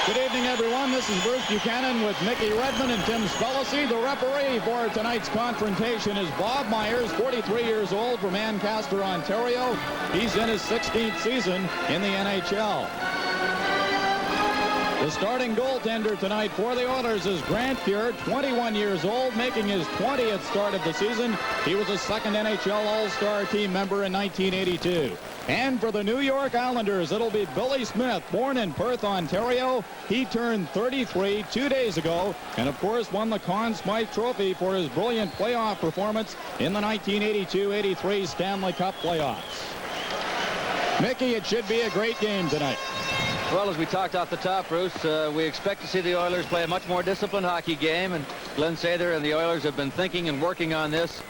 Good evening, everyone. This is Bruce Buchanan with Mickey Redmond and Tim Spellacy. The referee for tonight's confrontation is Bob Myers, 43 years old, from Ancaster, Ontario. He's in his 16th season in the NHL. The starting goaltender tonight for the Oilers is Grant Fuhr, 21 years old, making his 20th start of the season. He was a second NHL All-Star team member in 1982. And for the New York Islanders, it'll be Billy Smith, born in Perth, Ontario. He turned 33 2 days ago, and of course won the Conn Smythe Trophy for his brilliant playoff performance in the 1982-83 Stanley Cup playoffs. Mickey, it should be a great game tonight. Well, as we talked off the top, Bruce, we expect to see the Oilers play a much more disciplined hockey game, and Glenn Sather and the Oilers have been thinking and working on this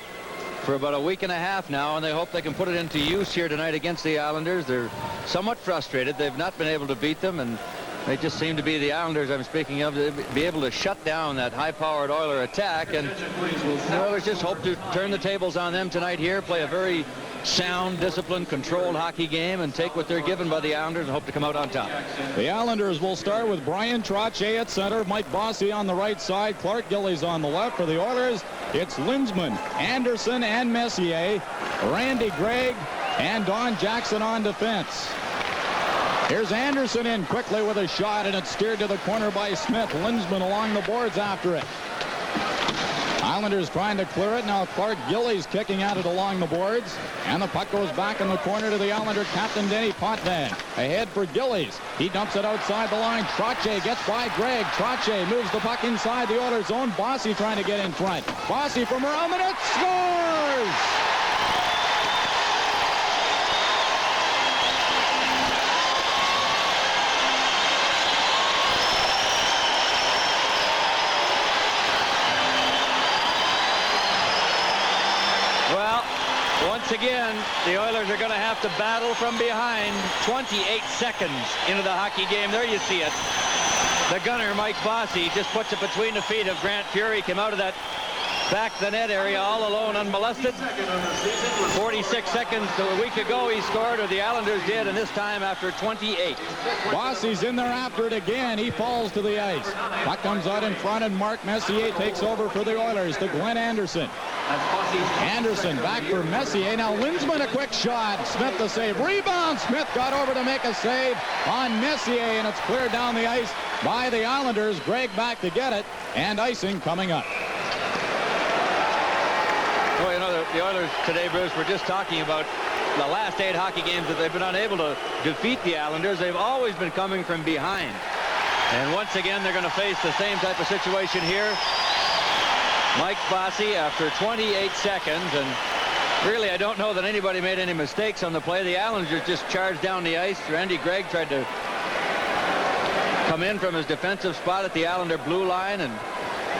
for about a week and a half now, and they hope they can put it into use here tonight against the Islanders. They're somewhat frustrated. They've not been able to beat them, and they just seem to be, the Islanders I'm speaking of, to be able to shut down that high-powered Oiler attack, and the Oilers just hope to turn the tables on them tonight here, play a very sound, disciplined, controlled hockey game, and take what they're given by the Islanders and hope to come out on top. The Islanders will start with Brian Trottier at center, Mike Bossy on the right side, Clark Gillies on the left. For the Oilers, it's Lindsman, Anderson, and Messier, Randy Gregg, and Don Jackson on defense. Here's Anderson in quickly with a shot, and it's steered to the corner by Smith. Lindsman along the boards after it. Islanders trying to clear it. Now Clark Gillies kicking at it along the boards. And the puck goes back in the corner to the Islander captain, Denny Potvin. Ahead for Gillies. He dumps it outside the line. Trottier gets by Gregg. Trottier moves the puck inside the Oilers zone. Bossy trying to get in front. Bossy from around the net scores! Once again, the Oilers are going to have to battle from behind. 28 seconds into the hockey game. There you see it. The gunner, Mike Bossy, just puts it between the feet of Grant Fuhr. He came out of that back the net area all alone, unmolested. 46 seconds a week ago he scored, or the Islanders did, and this time after 28. Bossy's in there after it again. He falls to the ice. Puck comes out in front, and Mark Messier takes over for the Oilers to Glenn Anderson. Anderson back for Messier. Now Lindsman, a quick shot. Smith the save. Rebound. Smith got over to make a save on Messier, and it's cleared down the ice by the Islanders. Gregg back to get it, and icing coming up. Well, you know, the Oilers today, Bruce, we're just talking about the last 8 hockey games that they've been unable to defeat the Islanders. They've always been coming from behind. And once again, they're going to face the same type of situation here. Mike Bossy after 28 seconds, and really I don't know that anybody made any mistakes on the play. The Islanders just charged down the ice. Randy Gregg tried to come in from his defensive spot at the Islander blue line, and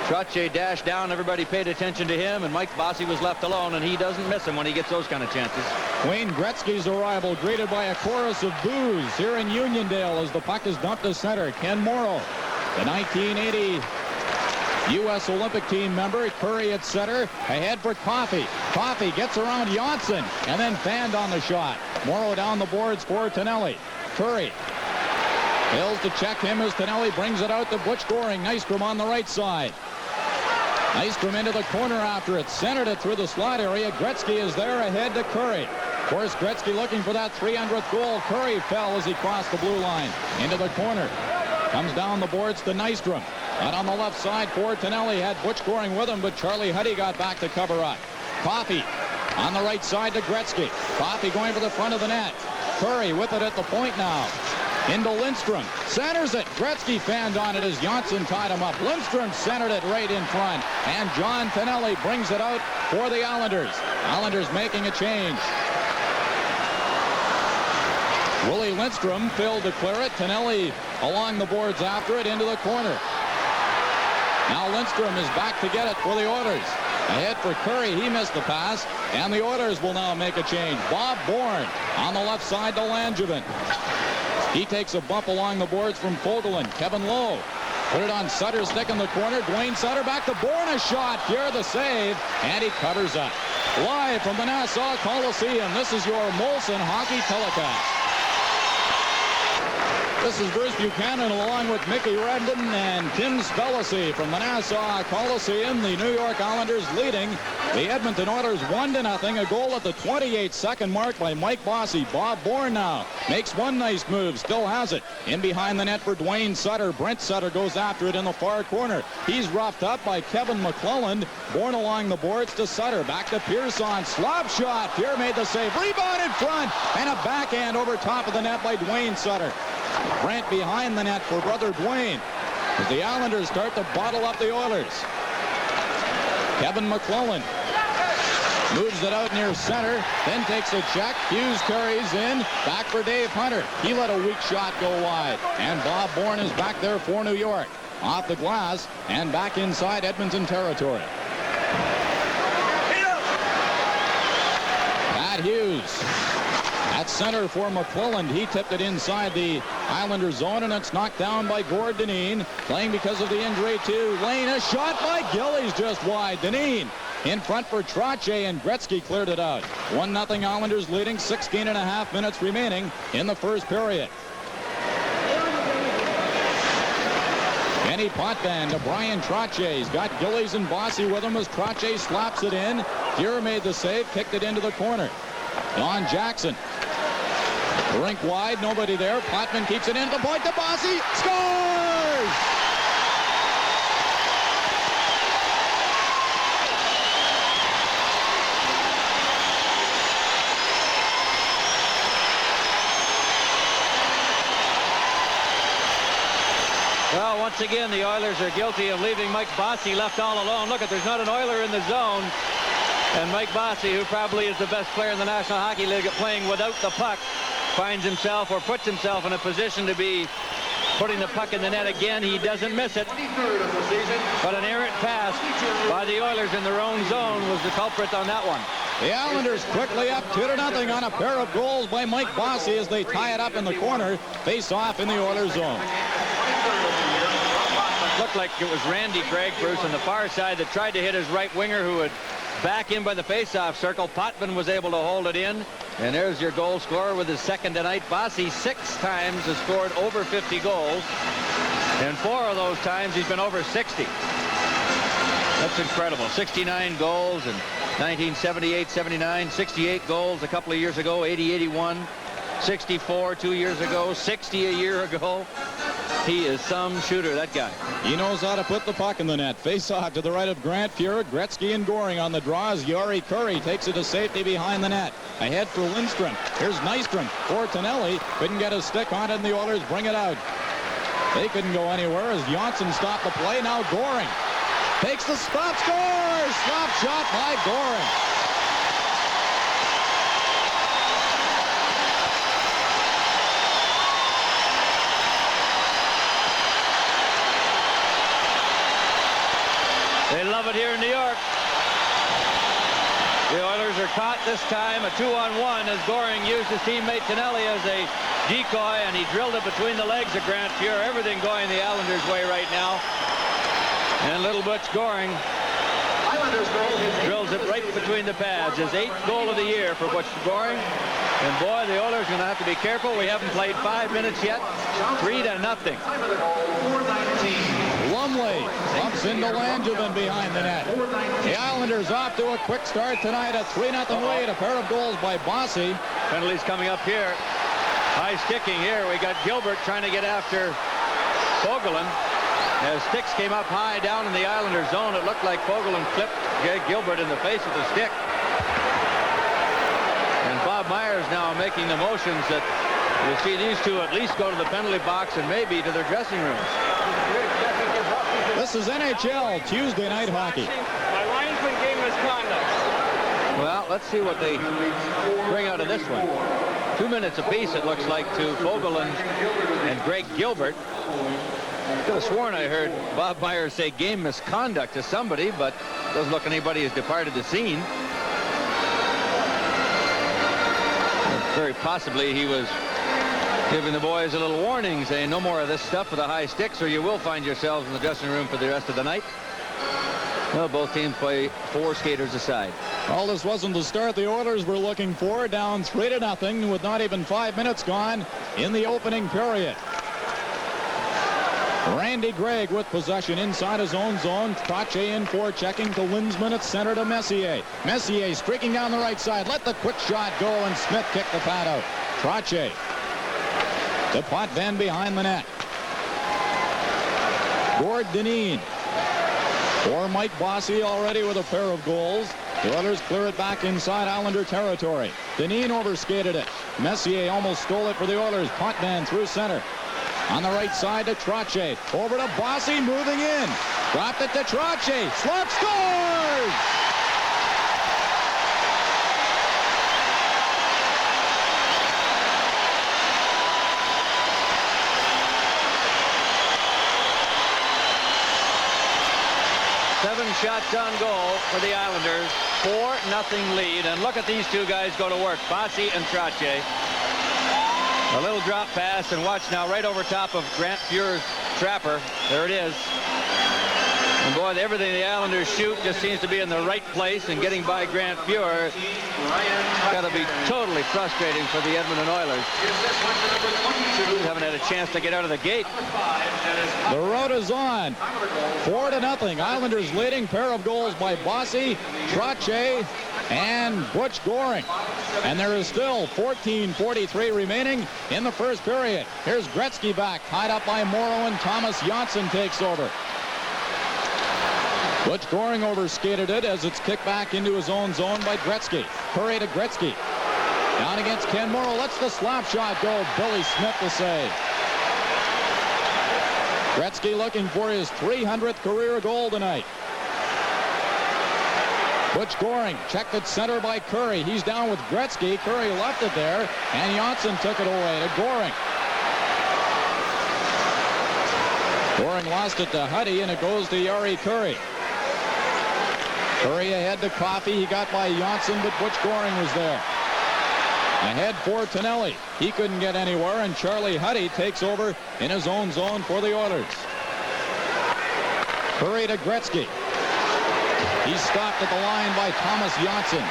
Trottier dashed down. Everybody paid attention to him, and Mike Bossy was left alone, and he doesn't miss him when he gets those kind of chances. Wayne Gretzky's arrival greeted by a chorus of boos here in Uniondale as the puck is dumped to center. Ken Morrow, the 1980 U.S. Olympic team member. Curry at center. Ahead for Coffey. Coffey gets around Johnson and then fanned on the shot. Morrow down the boards for Tonelli. Curry fails to check him as Tonelli brings it out to Butch Goring. Nystrom on the right side. Nystrom into the corner after it. Centered it through the slot area. Gretzky is there ahead to Curry. Of course, Gretzky looking for that 300th goal. Curry fell as he crossed the blue line. Into the corner. Comes down the boards to Nystrom. Out on the left side for Tonelli. Had Butch Goring with him, but Charlie Huddy got back to cover up. Coffey on the right side to Gretzky. Coffey going for the front of the net. Curry with it at the point now. Into Lindstrom. Centers it. Gretzky fanned on it as Johnson tied him up. Lindstrom centered it right in front. And John Tonelli brings it out for the Islanders. Islanders making a change. Willie Lindstrom failed to clear it. Tonelli along the boards after it into the corner. Now Lindstrom is back to get it for the Oilers. Ahead for Curry. He missed the pass. And the Oilers will now make a change. Bob Bourne on the left side to Langevin. He takes a bump along the boards from Fogelin. Kevin Lowe put it on Sutter's stick in the corner. Dwayne Sutter back to Bourne. A shot. Here the save. And he covers up. Live from the Nassau Coliseum, this is your Molson Hockey Telecast. This is Bruce Buchanan along with Mickey Redden and Tim Spellacy from the Nassau Coliseum. The New York Islanders leading the Edmonton Oilers 1-0. A goal at the 28-second mark by Mike Bossy. Bob Bourne now makes one nice move, still has it. In behind the net for Dwayne Sutter. Brent Sutter goes after it in the far corner. He's roughed up by Kevin McClelland. Bourne along the boards to Sutter. Back to Pearson. Slop shot. Pierre made the save. Rebound in front. And a backhand over top of the net by Dwayne Sutter. Brent behind the net for brother Dwayne as the Islanders start to bottle up the Oilers. Kevin McClelland moves it out near center, then takes a check. Hughes carries in. Back for Dave Hunter. He let a weak shot go wide. And Bob Bourne is back there for New York. Off the glass and back inside Edmonton territory. Pat Hughes at center for McClelland. He tipped it inside the Islander zone, and it's knocked down by Gord Dineen. Playing because of the injury to Lane. A shot by Gillies just wide. Dineen in front for Trottier, and Gretzky cleared it out. 1-0 Islanders leading. 16.5 minutes remaining in the first period. Kenny Potvin to Brian Trottier. He's got Gillies and Bossy with him as Trottier slaps it in. Fuhrer made the save, kicked it into the corner. Don Jackson. The rink wide, nobody there. Potvin keeps it in the point to Bossy. Scores! Well, once again, the Oilers are guilty of leaving Mike Bossy left all alone. Look, there's not an Oiler in the zone. And Mike Bossy, who probably is the best player in the National Hockey League at playing without the puck, finds himself or puts himself in a position to be putting the puck in the net again. He doesn't miss it. But an errant pass by the Oilers in their own zone was the culprit on that one. The Islanders quickly up 2-0 on a pair of goals by Mike Bossy as they tie it up in the corner. Face off in the Oilers zone. Looked like it was Randy Gregg, Bruce, on the far side that tried to hit his right winger who would back in by the face-off circle. Potvin was able to hold it in. And there's your goal scorer with his second tonight. Bossy 6 times has scored over 50 goals. And 4 of those times he's been over 60. That's incredible. 69 goals in 1978, 79, 68 goals a couple of years ago, 80, 81, 64 2 years ago, 60 a year ago. He is some shooter, that guy. He knows how to put the puck in the net. Face off to the right of Grant Fuhrer. Gretzky and Goring on the draw as Jari Kurri takes it to safety behind the net. Ahead for Lindstrom. Here's Nystrom for Tonelli. Couldn't get a stick on it, and the Oilers bring it out. They couldn't go anywhere as Johnson stopped the play. Now Goring takes the spot, scores! Slap shot by Goring. They love it here in New York. The Oilers are caught this time, a 2-on-1 as Goring used his teammate Tonelli as a decoy, and he drilled it between the legs of Grant Fuhrer. Everything going the Islanders' way right now. And little Butch Goring drills it right between the pads. His 8th goal of the year for Butch Goring. And boy, the Oilers are going to have to be careful. We haven't played 5 minutes yet. 3-0. Lumley bumps into Langevin behind the net. The Islanders off to a quick start tonight. A 3-0 lead. A pair of goals by Bossy. Penalties coming up here. High sticking here. We got Gilbert trying to get after Fogelin. As sticks came up high down in the Islanders zone, it looked like Fogelin flipped Gilbert in the face with a stick. And Bob Myers now making the motions that we'll see these two at least go to the penalty box and maybe to their dressing rooms. This is NHL Tuesday night hockey. My linesman gave misconduct. Well, let's see what they bring out of this one. 2 minutes apiece, it looks like, to Fogelin and Greg Gilbert. I could have sworn I heard Bob Myers say game misconduct to somebody, but doesn't look anybody has departed the scene. Very possibly he was giving the boys a little warning, saying no more of this stuff with the high sticks or you will find yourselves in the dressing room for the rest of the night. Well, both teams play 4 skaters aside. Well, this wasn't the start the Oilers were looking for. Down 3-0 with not even 5 minutes gone in the opening period. Randy Gregg with possession inside his own zone. Trottier in for checking to Linsman at center to Messier. Messier streaking down the right side. Let the quick shot go, and Smith kicked the pad out. Trottier to Potvin behind the net. Gord Dineen for Mike Bossy already with a pair of goals. The Oilers clear it back inside Islander territory. Dineen overskated it. Messier almost stole it for the Oilers. Potvin through center. On the right side to Trottier. Over to Bossy, moving in. Dropped it to Trottier. Slot scores! Seven shots on goal for the Islanders. 4-0 lead. And look at these two guys go to work. Bossy and Trottier. A little drop pass, and watch now right over top of Grant Fuhr's trapper. There it is. And boy, everything the Islanders shoot just seems to be in the right place, and getting by Grant Fuhr got to be totally frustrating for the Edmonton Oilers. Haven't had a chance to get out of the gate. The road is on. 4-0. Islanders leading. Pair of goals by Bossy, Trottier, and Butch Goring. And there is still 14:43 remaining in the first period. Here's Gretzky back, tied up by Morrow, and Thomas Janssen takes over. Butch Goring overskated it as it's kicked back into his own zone by Gretzky. Curry to Gretzky. Down against Ken Morrow. Lets the slap shot go. Billy Smith the save. Gretzky looking for his 300th career goal tonight. Butch Goring checked at center by Curry. He's down with Gretzky. Curry left it there, and Janssen took it away to Goring. Goring lost it to Huddy, and it goes to Yari Curry. Curry ahead to Coffey. He got by Janssen, but Butch Goring was there. Ahead for Tonelli. He couldn't get anywhere, and Charlie Huddy takes over in his own zone for the Oilers. Curry to Gretzky. He's stopped at the line by Thomas Janssen.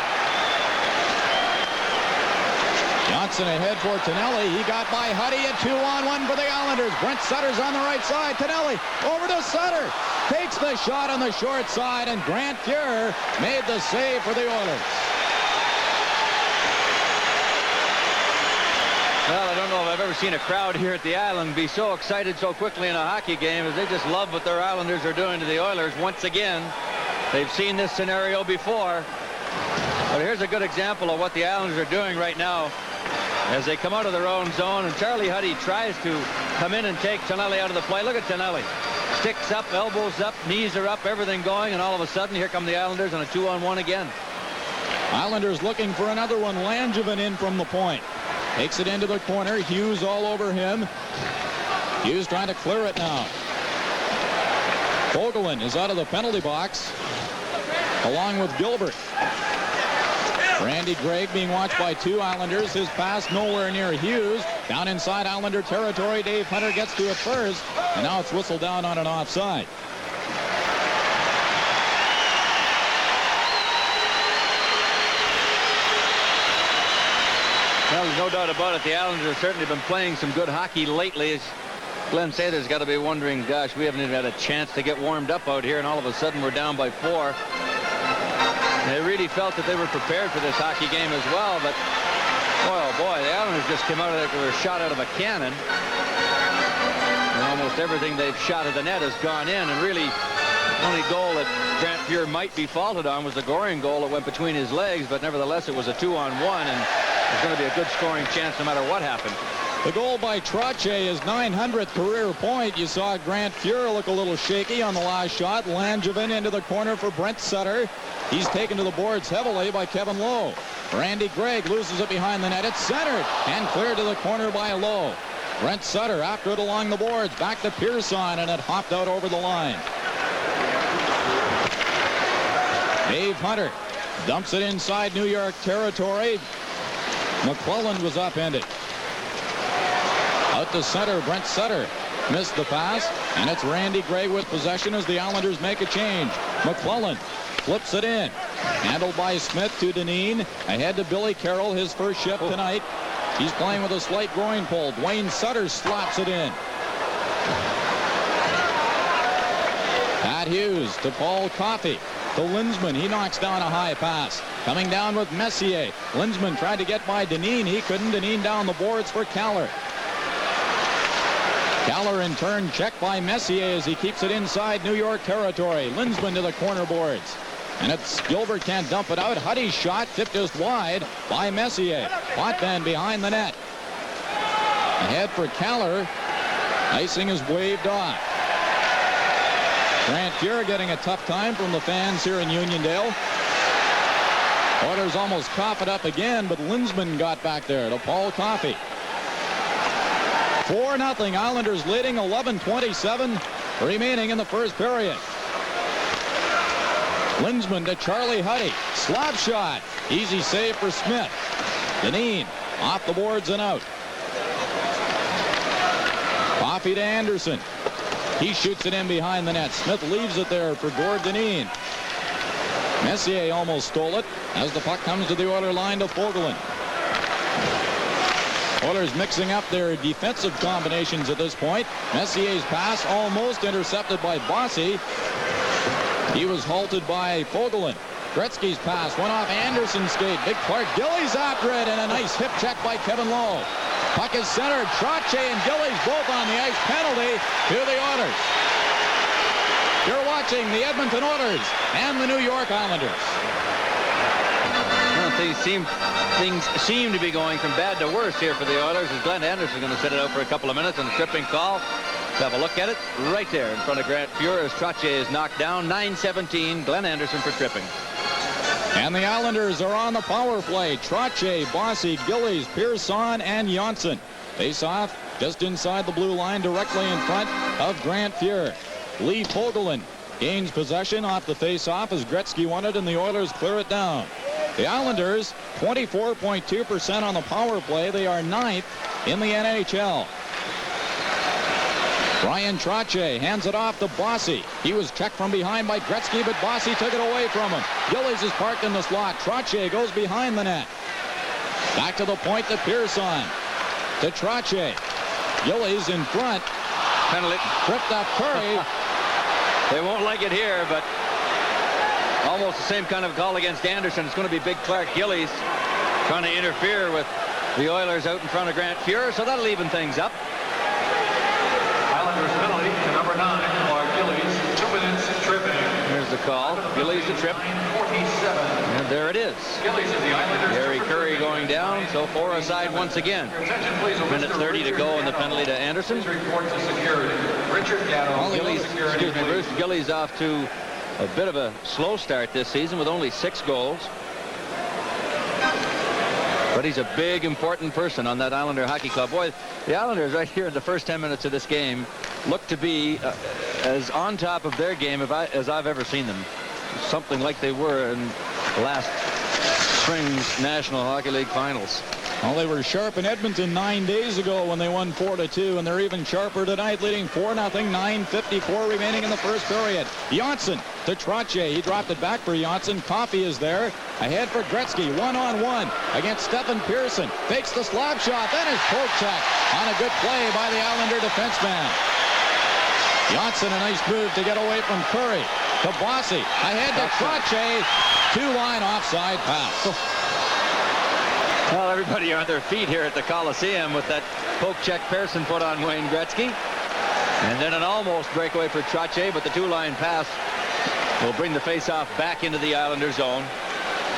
Janssen ahead for Tonelli. He got by Huddy. A 2-on-1 for the Islanders. Brent Sutter's on the right side. Tonelli over to Sutter. Takes the shot on the short side, and Grant Fuhr made the save for the Oilers. Well, I don't know if I've ever seen a crowd here at the Island be so excited so quickly in a hockey game, as they just love what their Islanders are doing to the Oilers once again. They've seen this scenario before. But here's a good example of what the Islanders are doing right now as they come out of their own zone, and Charlie Huddy tries to come in and take Tonelli out of the play. Look at Tonelli. Sticks up, elbows up, knees are up, everything going, and all of a sudden here come the Islanders on a 2-on-1 again. Islanders looking for another one. Langevin in from the point. Takes it into the corner. Hughes all over him. Hughes trying to clear it now. Fogelin is out of the penalty box along with Gilbert. Randy Gregg being watched by two Islanders. His pass nowhere near Hughes. Down inside Islander territory. Dave Hunter gets to it first, and now it's whistled down on an offside. Well, there's no doubt about it. The Islanders have certainly been playing some good hockey lately. As Glenn Sather's got to be wondering, gosh, we haven't even had a chance to get warmed up out here, and all of a sudden we're down by 4. They really felt that they were prepared for this hockey game as well, but oh boy, the Islanders just came out of it. They were shot out of a cannon, and almost everything they've shot at the net has gone in, and really the only goal that Grant Fuhr might be faulted on was the Goring goal that went between his legs, but nevertheless it was a 2-on-1, and there's going to be a good scoring chance no matter what happened. The goal by Trottier is 900th career point. You saw Grant Fuhr look a little shaky on the last shot. Langevin into the corner for Brent Sutter. He's taken to the boards heavily by Kevin Lowe. Randy Gregg loses it behind the net. It's centered and cleared to the corner by Lowe. Brent Sutter after it along the boards. Back to Pearson, and it hopped out over the line. Dave Hunter dumps it inside New York territory. McClellan was upended. Out to center, Brent Sutter missed the pass, and it's Randy Gregg with possession as the Islanders make a change. McClellan flips it in. Handled by Smith to Dineen. Ahead to Billy Carroll, his first shift tonight. He's playing with a slight groin pull. Dwayne Sutter slaps it in. Pat Hughes to Paul Coffey. To Lindsman. He knocks down a high pass. Coming down with Messier. Lindsman tried to get by Dineen. He couldn't. Dineen down the boards for Keller. Keller in turn checked by Messier as he keeps it inside New York territory. Lindsman to the corner boards. And it's Gilbert can't dump it out. Huddy's shot tipped just wide by Messier. Potvin behind the net. Ahead for Keller. Icing is waved off. Grant Fuhr getting a tough time from the fans here in Uniondale. Oilers almost cough it up again, but Lindsman got back there to Paul Coffey. 4-0. Islanders leading, 11:27 remaining in the first period. Lindsman to Charlie Huddy. Slap shot. Easy save for Smith. Dineen off the boards and out. Coffey to Anderson. He shoots it in behind the net. Smith leaves it there for Gord Dineen. Messier almost stole it as the puck comes to the Oiler line to Fogelin. Oilers mixing up their defensive combinations at this point. Messier's pass almost intercepted by Bossy. He was halted by Fogelin. Gretzky's pass went off Anderson's skate. Big Clark Gillies after it, and a nice hip check by Kevin Lowe. Puck is centered. Trottier and Gillies both on the ice. Penalty to the Oilers. You're watching the Edmonton Oilers and the New York Islanders. Well, things seem to be going from bad to worse here for the Oilers, as Glenn Anderson is going to sit it out for a couple of minutes on a tripping call. Let's have a look at it right there in front of Grant Fuhr as Trottier is knocked down. 9:17. Glenn Anderson for tripping. And the Islanders are on the power play. Trottier, Bossy, Gillies, Pearson, and Johnsson. Face off just inside the blue line, directly in front of Grant Fuhr. Lee Fogelin gains possession off the face-off as Gretzky won it, and the Oilers clear it down. The Islanders 24.2% on the power play. They are 9th in the NHL. Brian Trottier hands it off to Bossy. He was checked from behind by Gretzky, but Bossy took it away from him. Gillies is parked in the slot. Trottier goes behind the net. Back to the point to Pearson. To Trottier. Gillies in front. Penalty. Tripped up Curry. They won't like it here, but almost the same kind of call against Anderson. It's going to be Big Clark Gillies trying to interfere with the Oilers out in front of Grant Fuhr, so that'll even things up. Islanders penalty to number 9, Clark Gillies. 2 minutes tripping. Here's the call. Gillies the trip. 47. And there it is. Gillies is the Islanders. Harry Curry going down, so 4 aside once again. Attention, please. Minute 30 to go in the penalty to Anderson. Please report to security. Richard Gatto. Bruce Gillies off to a bit of a slow start this season with only 6 goals. But he's a big, important person on that Islander hockey club. Boy, the Islanders right here in the first 10 minutes of this game look to be as on top of their game as I've ever seen them. Something like they were in last spring's National Hockey League Finals. Well, they were sharp in Edmonton 9 days ago when they won 4-2, and they're even sharper tonight, leading 4-0, 9:54 remaining in the first period. Johnsson to Trottier. He dropped it back for Johnsson. Coffey is there. Ahead for Gretzky, one-on-one against Stephen Pearson. Fakes the slap shot, then his poke check on a good play by the Islander defenseman. Johnsson, a nice move to get away from Curry. To Bossy. Ahead to Trottier. 2-line offside pass. Well, everybody on their feet here at the Coliseum with that poke check Pearson put on Wayne Gretzky. And then an almost breakaway for Trottier, but the 2-line pass will bring the face-off back into the Islander zone.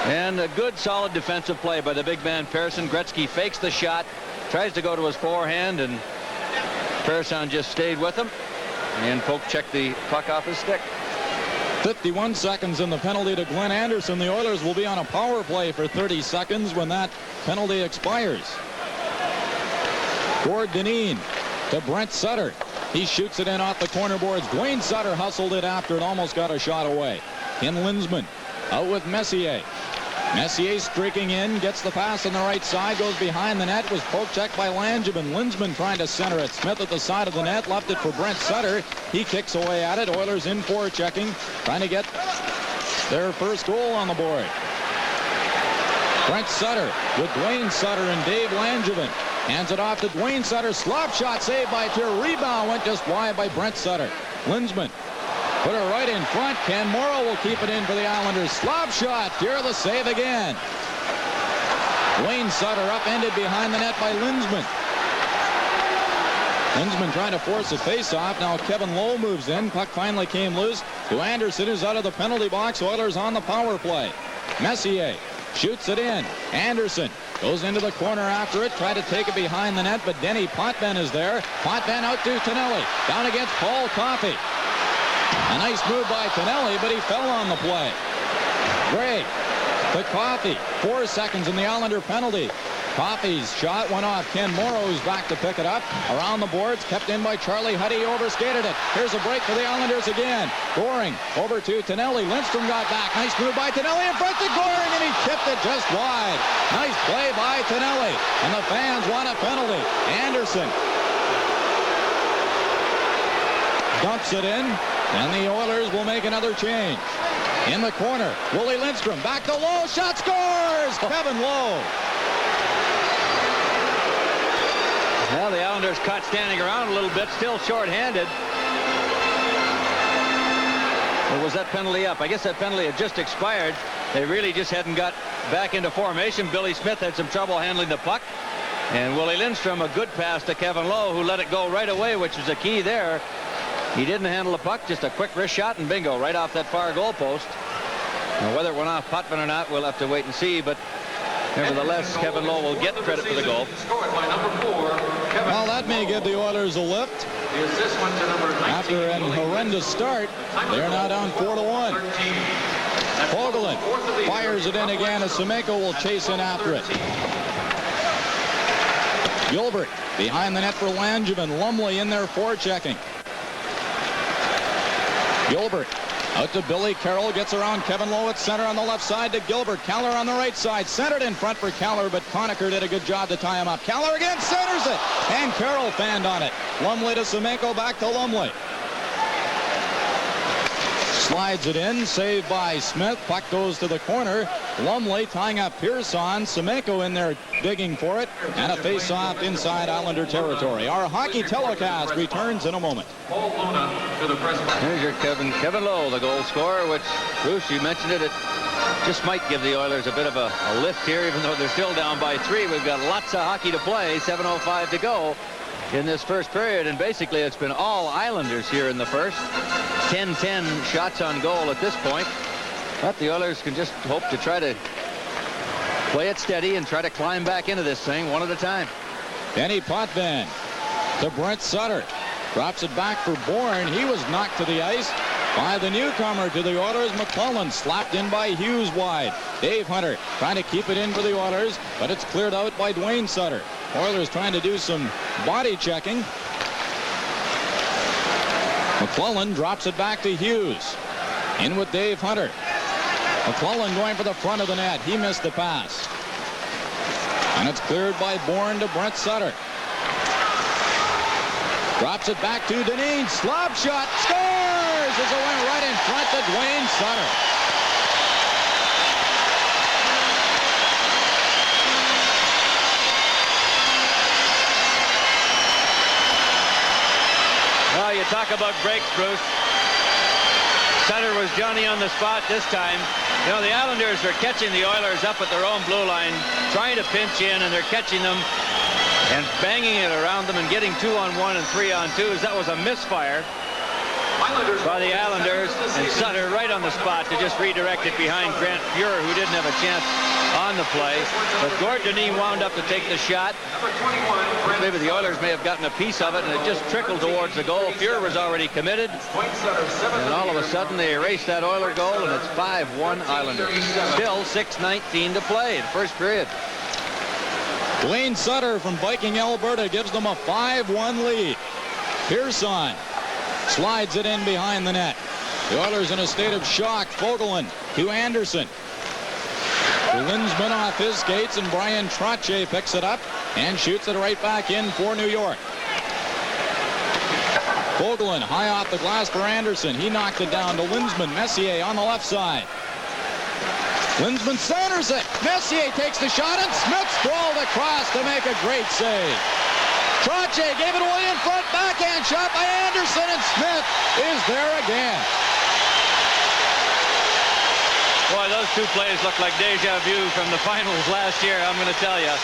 And a good, solid defensive play by the big man Pearson. Gretzky fakes the shot, tries to go to his forehand, and Pearson just stayed with him and poke checked the puck off his stick. 51 seconds in the penalty to Glenn Anderson. The Oilers will be on a power play for 30 seconds when that penalty expires. Gord Dineen to Brent Sutter. He shoots it in off the corner boards. Dwayne Sutter hustled it after it, almost got a shot away. Ken Lindsman out with Messier. Messier streaking in, gets the pass on the right side, goes behind the net, was poke checked by Langevin. Lindsman trying to center it. Smith at the side of the net, left it for Brent Sutter. He kicks away at it. Oilers in for checking, trying to get their first goal on the board. Brent Sutter with Dwayne Sutter and Dave Langevin. Hands it off to Dwayne Sutter. Slap shot saved by Fuhr. Rebound went just wide by Brent Sutter. Lindsman Put it right in front. Ken Morrow will keep it in for the Islanders. Slap shot. Here the save again. Wayne Sutter upended behind the net by Lindsman. Lindsman trying to force a face-off. Now Kevin Lowe moves in. Puck finally came loose to Anderson, who's out of the penalty box. Oilers on the power play. Messier shoots it in. Anderson goes into the corner after it. Tried to take it behind the net, but Denny Potvin is there. Potvin out to Tonelli. Down against Paul Coffey. A nice move by Tonelli, but he fell on the play. Gray to Coffey. 4 seconds in the Islander penalty. Coffey's shot went off. Ken Morrow's back to pick it up. Around the boards, kept in by Charlie Huddy. Overskated it. Here's a break for the Islanders again. Goring over to Tonelli. Lindstrom got back. Nice move by Tonelli in front to Goring, and he tipped it just wide. Nice play by Tonelli. And the fans want a penalty. Anderson dumps it in, and the Oilers will make another change. In the corner, Willie Lindstrom back to Lowe. Shot scores! Kevin Lowe. Well, the Islanders caught standing around a little bit, still short-handed. Or was that penalty up? I guess that penalty had just expired. They really just hadn't got back into formation. Billy Smith had some trouble handling the puck. And Willie Lindstrom, a good pass to Kevin Lowe, who let it go right away, which is a key there. He didn't handle the puck, just a quick wrist shot, and bingo, right off that far goal post. Now, whether it went off Potvin or not, we'll have to wait and see, but nevertheless, Kevin Lowe will get credit for the goal. Well, that may give the Oilers a lift. After an horrendous start, they're now down 4-1. Fogelin fires it in again as Semenko will chase in after it. Gilbert behind the net for Langevin. Lumley in there forechecking. Gilbert out to Billy Carroll, gets around Kevin Lowe at center on the left side to Gilbert. Keller on the right side, centered in front for Keller, but Conacher did a good job to tie him up. Keller again centers it, and Carroll fanned on it. Lumley to Semenko, back to Lumley. Slides it in, saved by Smith. Puck goes to the corner. Lumley tying up Pearson. Semenko in there digging for it, and a face-off inside Islander territory. Our hockey telecast returns in a moment. Here's your Kevin Lowe, the goal scorer, which, Bruce, you mentioned it, it just might give the Oilers a bit of a lift here, even though they're still down by 3. We've got lots of hockey to play, 7:05 to go in this first period, and basically it's been all Islanders here in the first. 10-10 shots on goal at this point, but the Oilers can just hope to try to play it steady and try to climb back into this thing one at a time. Denny Potvin to Brent Sutter. Drops it back for Bourne. He was knocked to the ice by the newcomer to the Oilers, McClellan. Slapped in by Hughes wide. Dave Hunter trying to keep it in for the Oilers, but it's cleared out by Dwayne Sutter. Oilers trying to do some body checking. McClellan drops it back to Hughes. In with Dave Hunter. McClellan going for the front of the net. He missed the pass. And it's cleared by Bourne to Brent Sutter. Drops it back to Deneen. Slap shot. Scores! As it went right in front to Dwayne Sutter. Well, you talk about breaks, Bruce. Sutter was Johnny on the spot this time. You know, the Islanders are catching the Oilers up at their own blue line, trying to pinch in, and they're catching them and banging it around them and getting 2-on-1 and 3-on-2s. That was a misfire by the Islanders, and Sutter right on the spot to just redirect it behind Grant Fuhrer, who didn't have a chance on the play. But Gord Denis wound up to take the shot. Maybe the Oilers may have gotten a piece of it, and it just trickled towards the goal. Fuhrer was already committed, and all of a sudden they erased that Oiler goal, and it's 5-1 Islanders. Still 6:19 to play in first period. Dwayne Sutter from Viking, Alberta gives them a 5-1 lead. Pearson slides it in behind the net. The Oilers in a state of shock. Fogelin to Anderson. Lindsman off his skates, and Brian Trottier picks it up and shoots it right back in for New York. Fogelin high off the glass for Anderson. He knocked it down to Lindsman. Messier on the left side. Lindsman centers it. Messier takes the shot, and Smith sprawled across to make a great save. Trottier gave it away in front. Backhand shot by Anderson, and Smith is there again. Boy, those two plays look like deja vu from the finals last year, I'm going to tell you.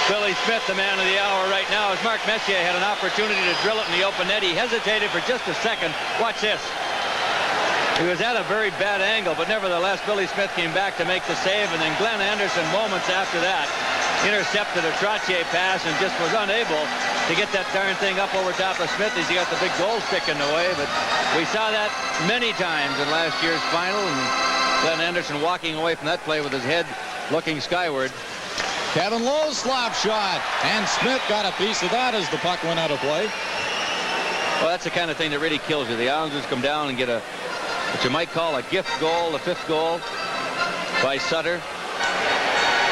Billy Smith, the man of the hour right now, as Mark Messier had an opportunity to drill it in the open net. He hesitated for just a second. Watch this. He was at a very bad angle, but nevertheless, Billy Smith came back to make the save, and then Glenn Anderson, moments after that, intercepted a Trottier pass and just was unable to get that darn thing up over top of Smith as he got the big goal stick in the way. But we saw that many times in last year's final, and Glenn Anderson walking away from that play with his head looking skyward. Kevin Lowe's slap shot, and Smith got a piece of that as the puck went out of play. Well, that's the kind of thing that really kills you. The Islanders come down and get a, what you might call a gift goal, the 5th goal by Sutter.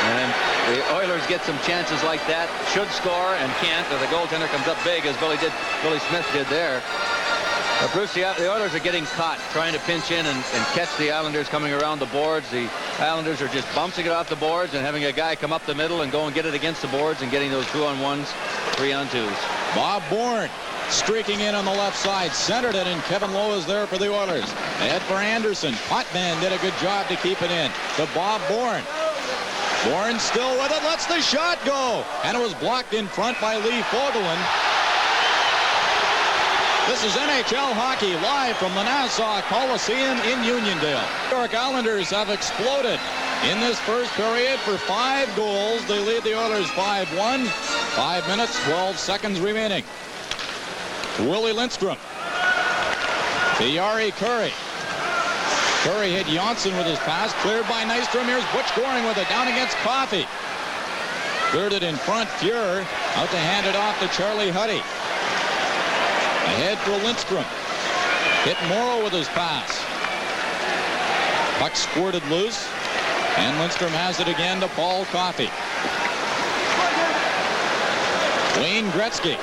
And the Oilers get some chances like that, should score and can't, or the goaltender comes up big as Billy Smith did there. But Bruce, the Oilers are getting caught trying to pinch in and catch the Islanders coming around the boards. The Islanders are just bouncing it off the boards and having a guy come up the middle and go and get it against the boards and getting those 2-on-1s, 3-on-2s. Bob Bourne streaking in on the left side, centered it, and Kevin Lowe is there for the Oilers. Ahead for Anderson. Hotman did a good job to keep it in to Bob Bourne. Bourne still with it, lets the shot go, and it was blocked in front by Lee Fogelin. This is NHL hockey live from the Nassau Coliseum in Uniondale. New York Islanders have exploded in this first period for 5 goals. They lead the Oilers 5-1. 5 minutes, 12 seconds remaining. Willie Lindstrom to Yari Curry. Curry hit Johnson with his pass, cleared by Nystrom. Here's Butch Goring with it down against Coffey. Cleared it in front. Fuhrer out to hand it off to Charlie Huddy. Ahead for Lindstrom. Hit Morrow with his pass. Puck squirted loose, and Lindstrom has it again to Paul Coffey. Wayne Gretzky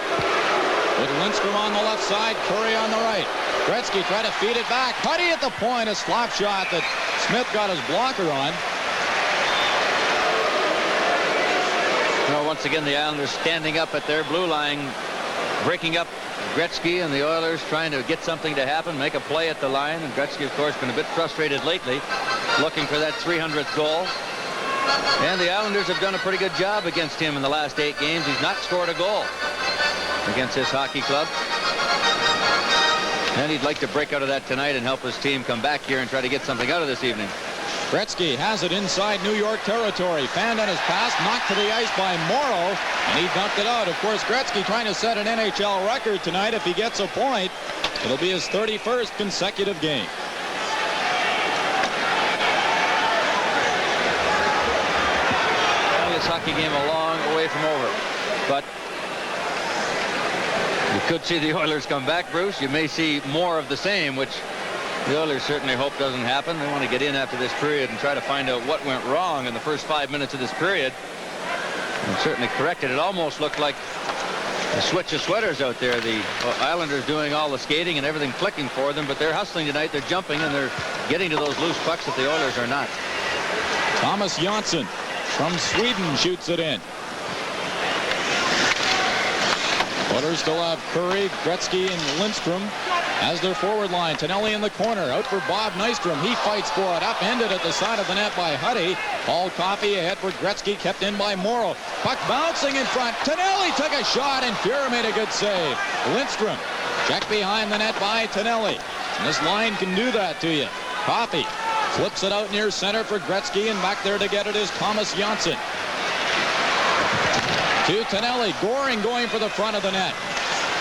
with Lindstrom on the left side, Curry on the right. Gretzky tried to feed it back. Huddy at the point, a slap shot that Smith got his blocker on. Well, once again, the Islanders standing up at their blue line, breaking up Gretzky and the Oilers, trying to get something to happen, make a play at the line. And Gretzky, of course, been a bit frustrated lately, looking for that 300th goal. And the Islanders have done a pretty good job against him in the last 8 games. He's not scored a goal against this hockey club. And he'd like to break out of that tonight and help his team come back here and try to get something out of this evening. Gretzky has it inside New York territory. Fanned on his pass, knocked to the ice by Morrow, and he dumped it out. Of course, Gretzky trying to set an NHL record tonight. If he gets a point, it'll be his 31st consecutive game. This hockey game a long way from over, but you could see the Oilers come back, Bruce. You may see more of the same, which the Oilers certainly hope doesn't happen. They want to get in after this period and try to find out what went wrong in the first 5 minutes of this period. And certainly correct it. It almost looked like a switch of sweaters out there. The Islanders doing all the skating and everything clicking for them, but they're hustling tonight. They're jumping and they're getting to those loose pucks that the Oilers are not. Thomas Jansson from Sweden shoots it in. Oilers still have Curry, Gretzky, and Lindstrom as their forward line. Tonelli in the corner, out for Bob Nystrom. He fights for it, upended at the side of the net by Huddy. Paul Coffey ahead for Gretzky, kept in by Morrow. Puck bouncing in front. Tonelli took a shot, and Fuhrer made a good save. Lindstrom checked behind the net by Tonelli. And this line can do that to you. Coffey flips it out near center for Gretzky, and back there to get it is Thomas Jansson. To Tonelli. Goring going for the front of the net.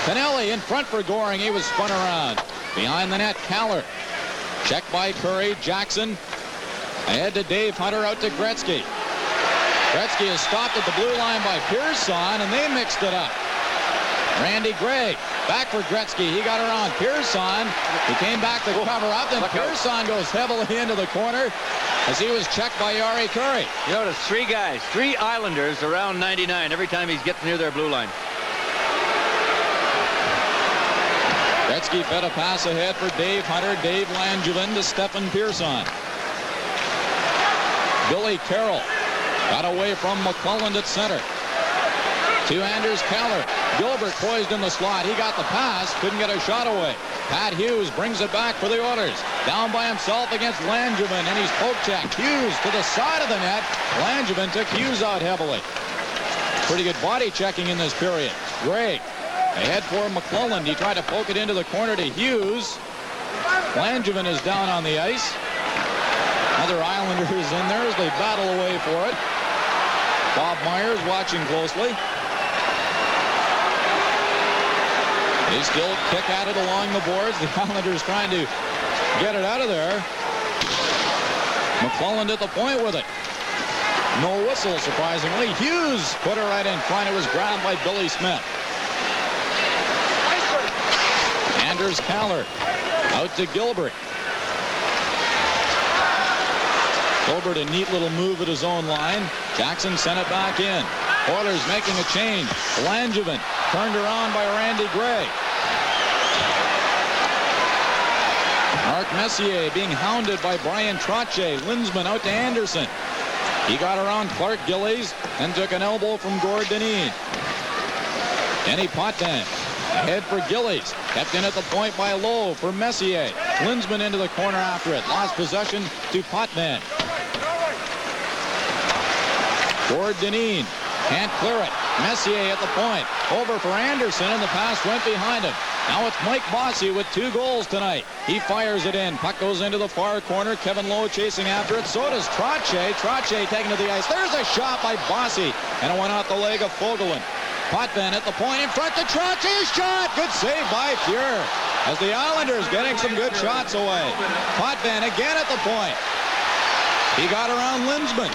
Tonelli in front for Goring. He was spun around. Behind the net, Caller. Checked by Curry. Jackson ahead to Dave Hunter, out to Gretzky. Gretzky is stopped at the blue line by Pearson, and they mixed it up. Randy Gray back for Gretzky. He got around Pearson. He came back to cover up, and Pearson goes heavily into the corner as he was checked by Yari Curry. You notice 3 guys, 3 Islanders around 99 every time he's getting near their blue line. Gretzky fed a pass ahead for Dave Hunter. Dave Langevin to Stefan Pearson. Billy Carroll got away from McClelland at center. To Anders Keller. Gilbert poised in the slot. He got the pass. Couldn't get a shot away. Pat Hughes brings it back for the Oilers. Down by himself against Langevin, and he's poke checked. Hughes to the side of the net. Langevin took Hughes out heavily. Pretty good body checking in this period. Gray ahead for McClelland. He tried to poke it into the corner to Hughes. Langevin is down on the ice. Other Islanders in there as they battle away for it. Bob Myers watching closely. They still kick at it along the boards. The Islanders trying to get it out of there. McClelland at the point with it. No whistle, surprisingly. Hughes put her right in front. It was grabbed by Billy Smith. Anders Keller out to Gilbert. Gilbert, a neat little move at his own line. Jackson sent it back in. Oilers making a change. Langevin turned around by Randy Gray. Mark Messier being hounded by Brian Trottier. Lindsman out to Anderson. He got around Clark Gillies and took an elbow from Gord Dineen. Denny Potvin ahead for Gillies. Kept in at the point by Lowe for Messier. Lindsman into the corner after it. Lost possession to Potvin. Gord Dineen can't clear it. Messier at the point. Over for Anderson, and the pass went behind him. Now it's Mike Bossy with 2 goals tonight. He fires it in. Puck goes into the far corner. Kevin Lowe chasing after it. So does Trottier. Trottier taking to the ice. There's a shot by Bossy, and it went out the leg of Fogelin. Potvin at the point in front to Trottier's shot. Good save by Fuhr. As the Islanders getting some good shots away. Potvin again at the point. He got around Lindsman.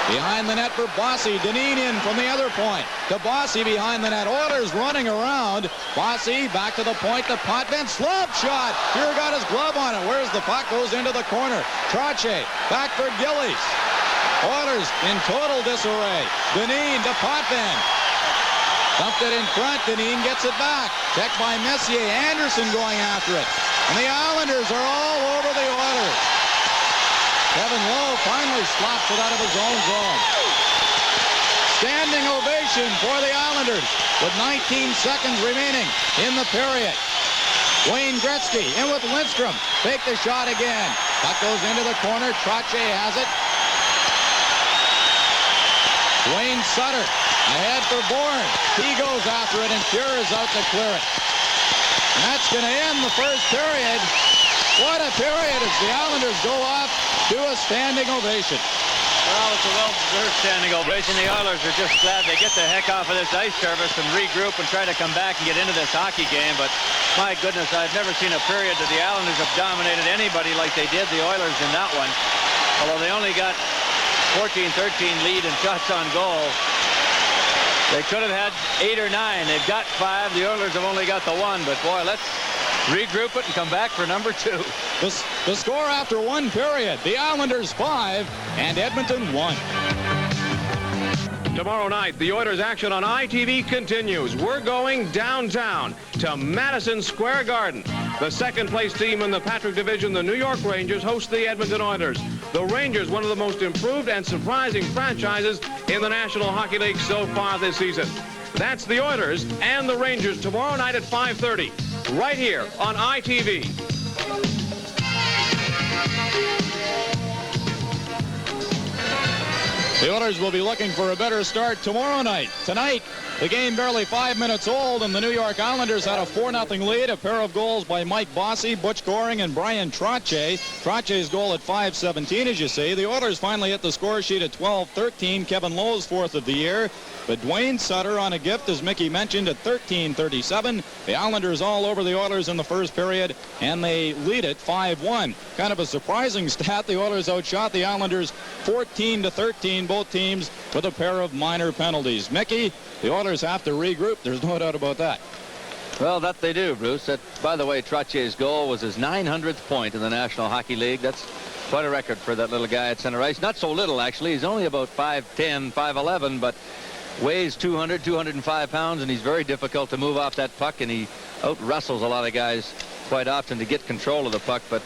Behind the net for Bossy. Dineen in from the other point. To Bossy behind the net. Oilers running around. Bossy back to the point to Potvin. Slap shot. Here got his glove on it. Where's the puck? Goes into the corner. Trottier back for Gillies. Oilers in total disarray. Dineen to Potvin. Dumped it in front. Dineen gets it back. Checked by Messier. Anderson going after it. And the Islanders are all over the Oilers. Kevin Lowe finally slaps it out of his own zone. Standing ovation for the Islanders with 19 seconds remaining in the period. Wayne Gretzky in with Lindstrom. Take the shot again. Puck goes into the corner. Trottier has it. Wayne Sutter ahead for Bourne. He goes after it, and Fuhr is out to clear it. And that's going to end the first period. What a period as the Islanders go off to a standing ovation. Well, it's a well-deserved standing ovation. The Oilers are just glad they get the heck off of this ice service and regroup and try to come back and get into this hockey game. But my goodness, I've never seen a period that the Islanders have dominated anybody like they did the Oilers in that one. Although they only got 14-13 lead in shots on goal. They could have had 8 or 9. They've got 5. The Oilers have only got the 1. But boy, let's regroup it and come back for number 2. The score after 1 period. The Islanders 5 and Edmonton 1. Tomorrow night, the Oilers action on ITV continues. We're going downtown to Madison Square Garden. The second-place team in the Patrick Division, the New York Rangers, host the Edmonton Oilers. The Rangers, one of the most improved and surprising franchises in the National Hockey League so far this season. That's the Oilers and the Rangers tomorrow night at 5:30, right here on ITV. The Oilers will be looking for a better start tomorrow night. Tonight, the game barely 5 minutes old, and the New York Islanders had a 4-0 lead. A pair of goals by Mike Bossy, Butch Goring, and Brian Trottier. Trottier's goal at 5:17, as you see. The Oilers finally hit the score sheet at 12-13. Kevin Lowe's 4th of the year. But Dwayne Sutter on a gift, as Mickey mentioned, at 13:37. The Islanders all over the Oilers in the first period, and they lead it 5-1. Kind of a surprising stat. The Oilers outshot the Islanders 14-13, both teams with a pair of minor penalties. Mickey, the Oilers have to regroup. There's no doubt about that. Well, that they do, Bruce. That, by the way, Trottier's goal was his 900th point in the National Hockey League. That's quite a record for that little guy at center ice. Not so little, actually. He's only about 5'10", 5'11", but weighs 205 pounds, and he's very difficult to move off that puck, and he out-wrestles a lot of guys quite often to get control of the puck. But,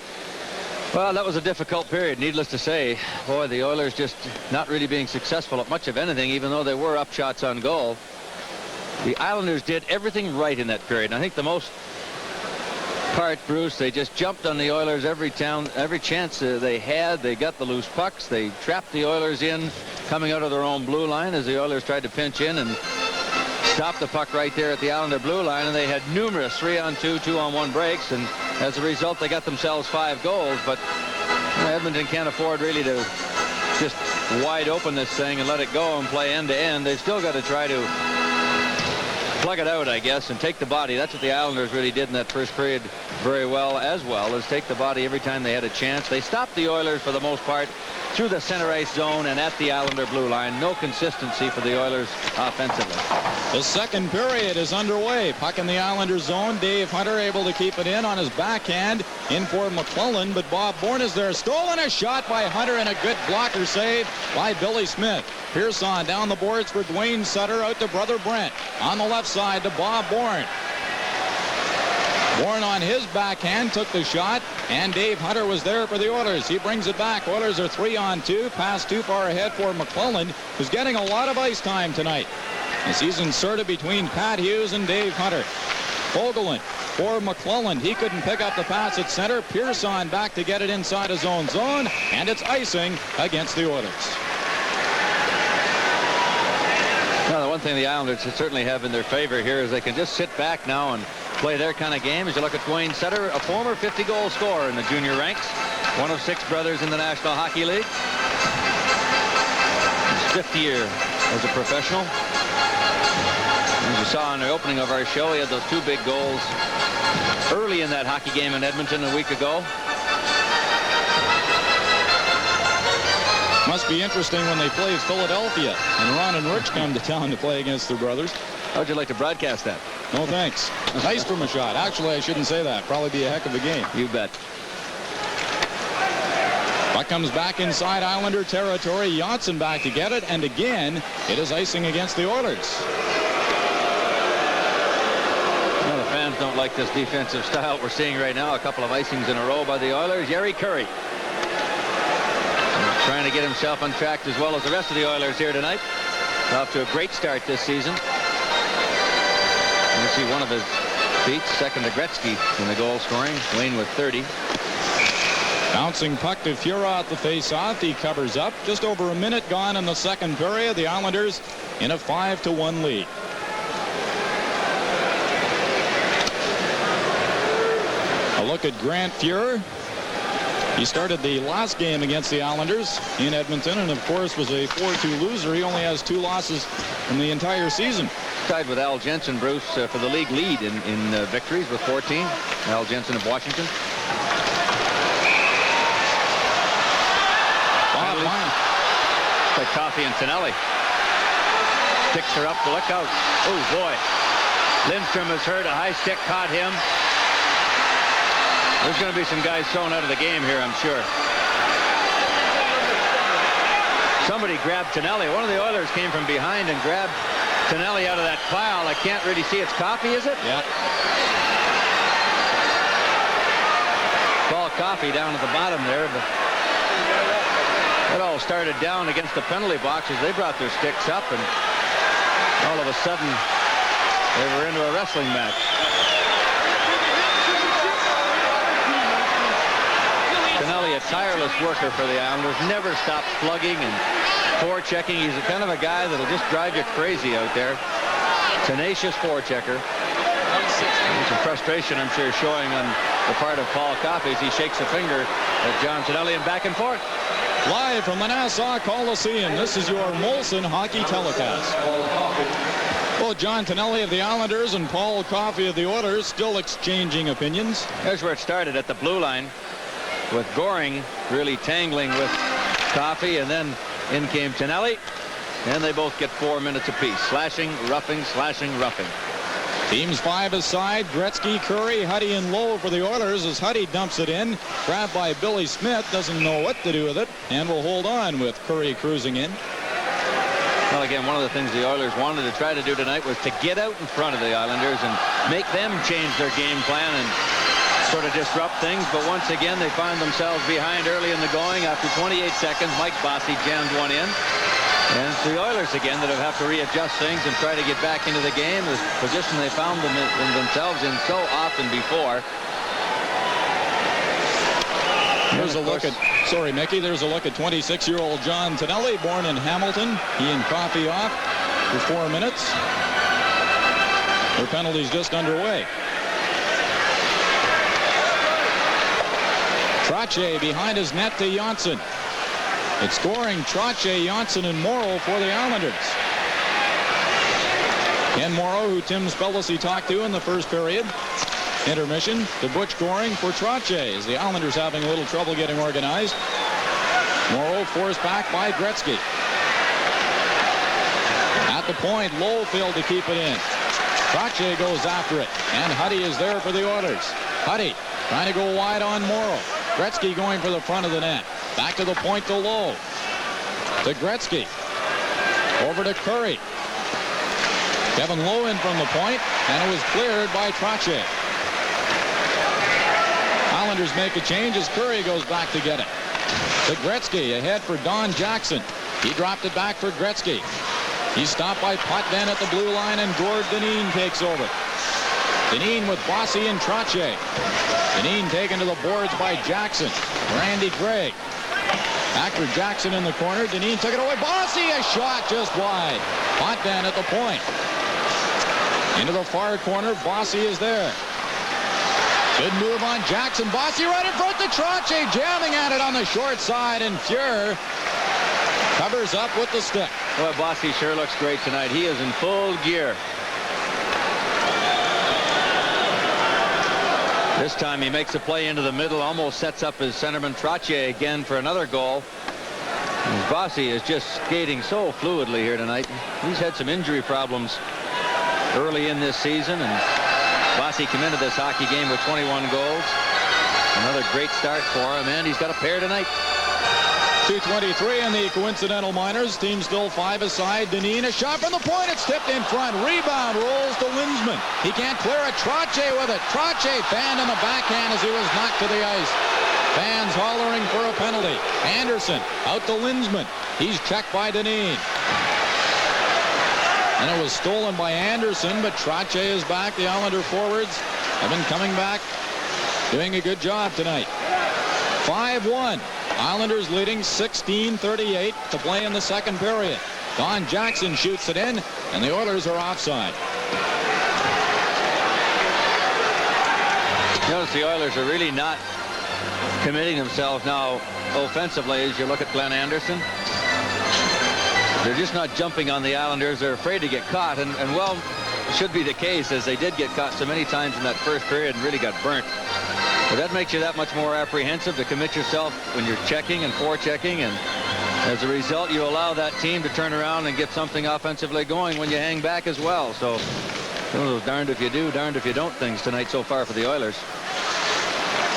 well, that was a difficult period, needless to say. Boy, the Oilers just not really being successful at much of anything, even though they were up shots on goal. The Islanders did everything right in that period. And I think the most part, Bruce, they just jumped on the Oilers every chance they had. They got the loose pucks. They trapped the Oilers in coming out of their own blue line as the Oilers tried to pinch in and stop the puck right there at the Islander blue line. And they had numerous 3-on-2, 2-on-1 breaks. And as a result, they got themselves 5 goals. But Edmonton can't afford really to just wide open this thing and let it go and play end to end. They've still got to try to plug it out, I guess, and take the body. That's what the Islanders really did in that first period very well, as take the body every time they had a chance. They stopped the Oilers for the most part through the center ice zone and at the Islander blue line. No consistency for the Oilers offensively. The second period is underway. Puck in the Islanders zone. Dave Hunter able to keep it in on his backhand. In for McClellan, but Bob Bourne is there. Stolen a shot by Hunter and a good blocker save by Billy Smith. Pearson down the boards for Dwayne Sutter, out to brother Brent. On the left side to Bob Bourne. Bourne on his backhand took the shot, and Dave Hunter was there for the Oilers. He brings it back. Oilers are 3-on-2. Pass too far ahead for McClellan, who's getting a lot of ice time tonight. As he's inserted between Pat Hughes and Dave Hunter. Fogelin for McClellan. He couldn't pick up the pass at center. Pearson back to get it inside his own zone, and it's icing against the Oilers. Well, the one thing the Islanders certainly have in their favor here is they can just sit back now and play their kind of game. As you look at Dwayne Sutter, a former 50-goal scorer in the junior ranks, one of 6 brothers in the National Hockey League. His 5th year as a professional. As you saw in the opening of our show, he had those 2 big goals early in that hockey game in Edmonton a week ago. Must be interesting when they play Philadelphia and Ron and Rich come to town to play against their brothers. How would you like to broadcast that? No thanks. Nice from a shot. Actually, I shouldn't say that. Probably be a heck of a game. You bet. Puck comes back inside Islander territory. Johnson back to get it, and again it is icing against the Oilers. Well, the fans don't like this defensive style we're seeing right now. A couple of icings in a row by the Oilers. Yeri Curry trying to get himself on track as well as the rest of the Oilers here tonight. Off to a great start this season. You see one of his feet, second to Gretzky in the goal scoring. Wayne with 30. Bouncing puck to Fura at the face-off. He covers up. Just over a minute gone in the second period. The Islanders in a 5-1 lead. A look at Grant Fuhrer. He started the last game against the Islanders in Edmonton and, of course, was a 4-2 loser. He only has 2 losses in the entire season. Tied with Al Jensen, Bruce, for the league lead in victories with 14. Al Jensen of Washington. By Coffey and Tonelli. Sticks her up to look out. Oh, boy. Lindstrom has hurt. A high stick caught him. There's going to be some guys thrown out of the game here, I'm sure. Somebody grabbed Tonelli. One of the Oilers came from behind and grabbed Tonelli out of that pile. I can't really see. It's Coffey, is it? Yeah. Paul Coffey down at the bottom there. But it all started down against the penalty box as they brought their sticks up, and all of a sudden they were into a wrestling match. Tonelli, a tireless worker for the Islanders, never stops slugging and forechecking. He's the kind of a guy that'll just drive you crazy out there. Tenacious forechecker. Some frustration, I'm sure, showing on the part of Paul Coffey as he shakes a finger at John Tonelli and back and forth. Live from the Nassau Coliseum, this is your Molson hockey telecast. Well, John Tonelli of the Islanders and Paul Coffey of the Oilers still exchanging opinions. There's where it started, at the blue line, with Goring really tangling with Coffey, and then in came Tonelli, and they both get 4 minutes apiece. Slashing, roughing, slashing, roughing. Teams 5 aside. Gretzky, Curry, Huddy, and Lowe for the Oilers as Huddy dumps it in. Grabbed by Billy Smith. Doesn't know what to do with it, and will hold on with Curry cruising in. Well, again, one of the things the Oilers wanted to try to do tonight was to get out in front of the Islanders and make them change their game plan and sort of disrupt things. But once again, they find themselves behind early in the going. After 28 seconds, Mike Bossy jammed one in. And it's the Oilers again that have to readjust things and try to get back into the game, the position they found themselves in so often before. There's a look at, sorry, Mickey, there's a look at 26-year-old John Tonelli, born in Hamilton. He and Coffey off for 4 minutes. Their penalty's just underway. Trottier behind his net to Janssen. It's Goring, Trottier, Janssen, and Morrow for the Islanders. Ken Morrow, who Tim Spellacy talked to in the first period. Intermission to Butch Goring for Trottier as the Islanders having a little trouble getting organized. Morrow forced back by Gretzky. At the point, Lowe failed to keep it in. Trottier goes after it, and Huddy is there for the Oilers. Huddy trying to go wide on Morrow. Gretzky going for the front of the net. Back to the point to Lowe. To Gretzky. Over to Curry. Kevin Lowe in from the point, and it was cleared by Trottier. Islanders make a change as Curry goes back to get it. To Gretzky, ahead for Don Jackson. He dropped it back for Gretzky. He's stopped by Potvin at the blue line, and Gord Dineen takes over. Dineen with Bossy and Trottier. Dineen taken to the boards by Jackson. Randy Gregg. Back for Jackson in the corner. Dineen took it away. Bossy, a shot just wide. Potvin at the point. Into the far corner. Bossy is there. Good move on Jackson. Bossy right in front to Trottier, jamming at it on the short side, and Fuhr covers up with the stick. Boy, Bossy sure looks great tonight. He is in full gear. This time he makes a play into the middle, almost sets up his centerman Trottier again for another goal. And Bossy is just skating so fluidly here tonight. He's had some injury problems early in this season, and Bossy came into this hockey game with 21 goals. Another great start for him, and he's got a pair tonight. 2:23 in the coincidental minors. Team still 5 aside. Dineen, a shot from the point. It's tipped in front. Rebound rolls to Lindsman. He can't clear it. Trottier with it. Trottier fanned on the backhand as he was knocked to the ice. Fans hollering for a penalty. Anderson out to Lindsman. He's checked by Dineen. And it was stolen by Anderson, but Trottier is back. The Islander forwards have been coming back, doing a good job tonight. 5-1. Islanders leading 16-38 to play in the second period. Don Jackson shoots it in, and the Oilers are offside. Notice the Oilers are really not committing themselves now offensively as you look at Glenn Anderson. They're just not jumping on the Islanders. They're afraid to get caught, and well, it should be the case, as they did get caught so many times in that first period and really got burnt. But that makes you that much more apprehensive to commit yourself when you're checking and forechecking, and as a result, you allow that team to turn around and get something offensively going when you hang back as well. So, one of those darned if you do, darned if you don't things tonight so far for the Oilers.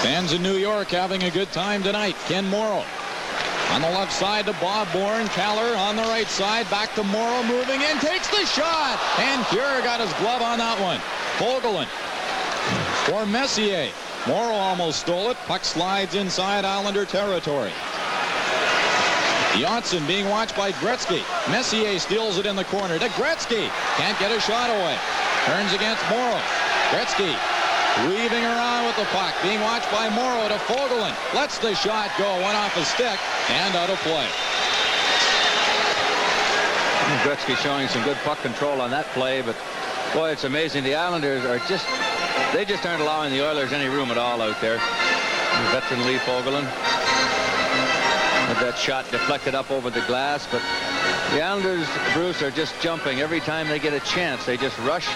Fans in New York having a good time tonight. Ken Morrow on the left side to Bob Bourne. Caller on the right side. Back to Morrow, moving in. Takes the shot. And Fuhr got his glove on that one. Fogelin for Messier. Morrow almost stole it. Puck slides inside Islander territory. Janssen being watched by Gretzky. Messier steals it in the corner to Gretzky. Can't get a shot away. Turns against Morrow. Gretzky weaving around with the puck. Being watched by Morrow to Fogelin. Lets the shot go. Went off his stick and out of play. Gretzky showing some good puck control on that play, but boy, it's amazing. The Islanders are just, they just aren't allowing the Oilers any room at all out there. The veteran Lee Fogelin had that shot deflected up over the glass, but the Islanders, Bruce, are just jumping every time they get a chance. They just rush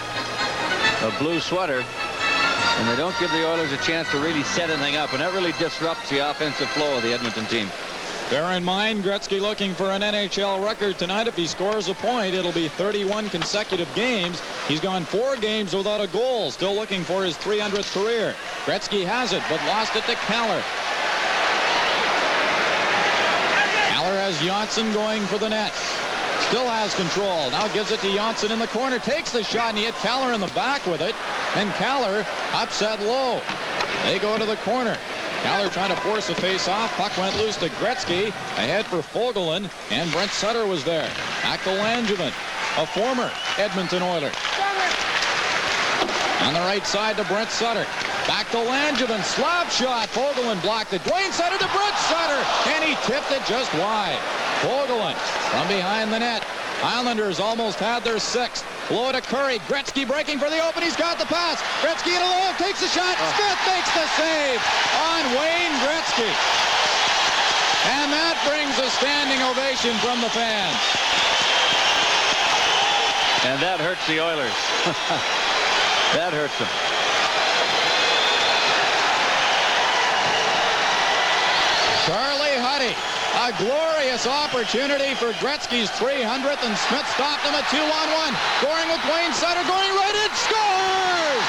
a blue sweater, and they don't give the Oilers a chance to really set anything up, and that really disrupts the offensive flow of the Edmonton team. Bear in mind, Gretzky looking for an NHL record tonight. If he scores a point, it'll be 31 consecutive games. He's gone 4 games without a goal, still looking for his 300th career. Gretzky has it, but lost it to Caller. Caller has Janssen going for the net. Still has control. Now gives it to Janssen in the corner. Takes the shot, and he hit Caller in the back with it. And Caller upset Lowe. They go to the corner. Keller trying to force a face-off. Puck went loose to Gretzky. Ahead for Fogelin, and Brent Sutter was there. Back to Langevin, a former Edmonton Oiler. On the right side to Brent Sutter. Back to Langevin. Slap shot. Fogelin blocked it. Dwayne Sutter to Brent Sutter. And he tipped it just wide. Fogelin from behind the net. Islanders almost had their sixth. Lowe to Curry. Gretzky breaking for the open. He's got the pass. Gretzky to Lowe. Takes the shot. Smith makes the save on Wayne Gretzky. And that brings a standing ovation from the fans. And that hurts the Oilers. That hurts them. Charlie Huddy, a glorious opportunity for Gretzky's 300th, and Smith stopped him at 2-on-1. Goring with Dwayne Sutter, going right in, scores!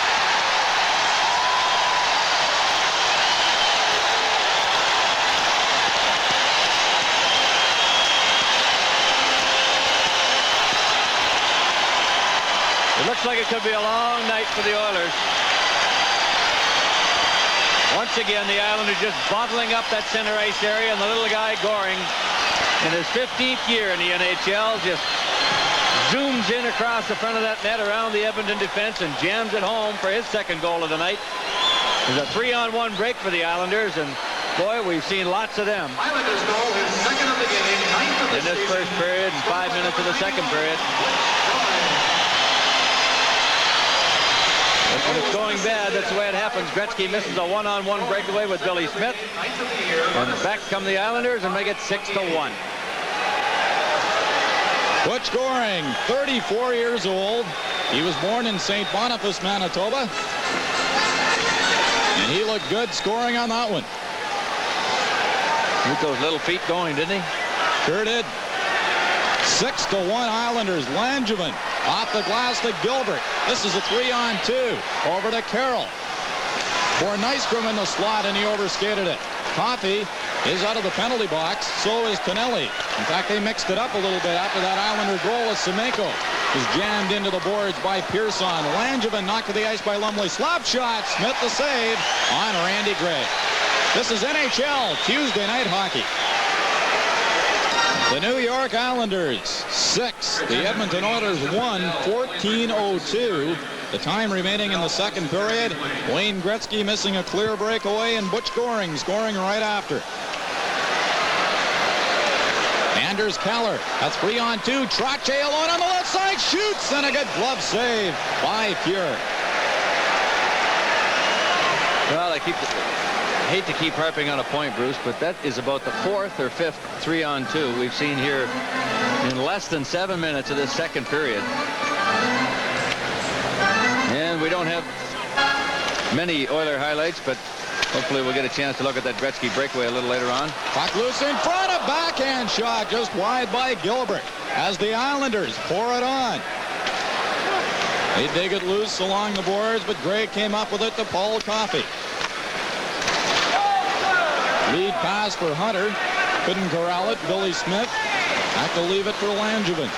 It looks like it could be a long night for the Oilers. Once again, the Islanders just bottling up that center ice area, and the little guy Goring, in his 15th year in the NHL, just zooms in across the front of that net around the Edmonton defense and jams it home for his second goal of the night. There's a 3-on-1 break for the Islanders, and boy, we've seen lots of them. Islanders goal, his second of the game, ninth of the In this first period and 5 minutes of the second period. When it's going bad, that's the way it happens. Gretzky misses a 1-on-1 breakaway with Billy Smith. And back come the Islanders and make it 6-1. Butch Goring, 34 years old. He was born in St. Boniface, Manitoba. And he looked good scoring on that one. With those little feet going, didn't he? Sure did. 6-1 Islanders. Langevin off the glass to Gilbert. This is a 3-on-2. Over to Carroll. For Nystrom in the slot, and he overskated it. Coffey is out of the penalty box. So is Tonelli. In fact, they mixed it up a little bit after that Islander goal as Semenko was jammed into the boards by Pearson. Langevin knocked to the ice by Lumley. Slap shot. Smith the save on Randy Gray. This is NHL Tuesday night hockey. The New York Islanders 6. The Edmonton Oilers 1, 14:02. The time remaining in the second period. Wayne Gretzky missing a clear breakaway, and Butch Goring scoring right after. Anders Keller, a 3-on-2. Trottier alone on the left side, shoots, and a good glove save by Fuhr. Well, I hate to keep harping on a point, Bruce, but that is about the fourth or fifth 3-on-2 we've seen here in less than 7 minutes of this second period. And we don't have many Oiler highlights, but hopefully we'll get a chance to look at that Gretzky breakaway a little later on. Puck loose in front, a backhand shot just wide by Gilbert as the Islanders pour it on. They dig it loose along the boards, but Gray came up with it to Paul Coffey. Lead pass for Hunter. Couldn't corral it. Billy Smith. Have to leave it for Langevin.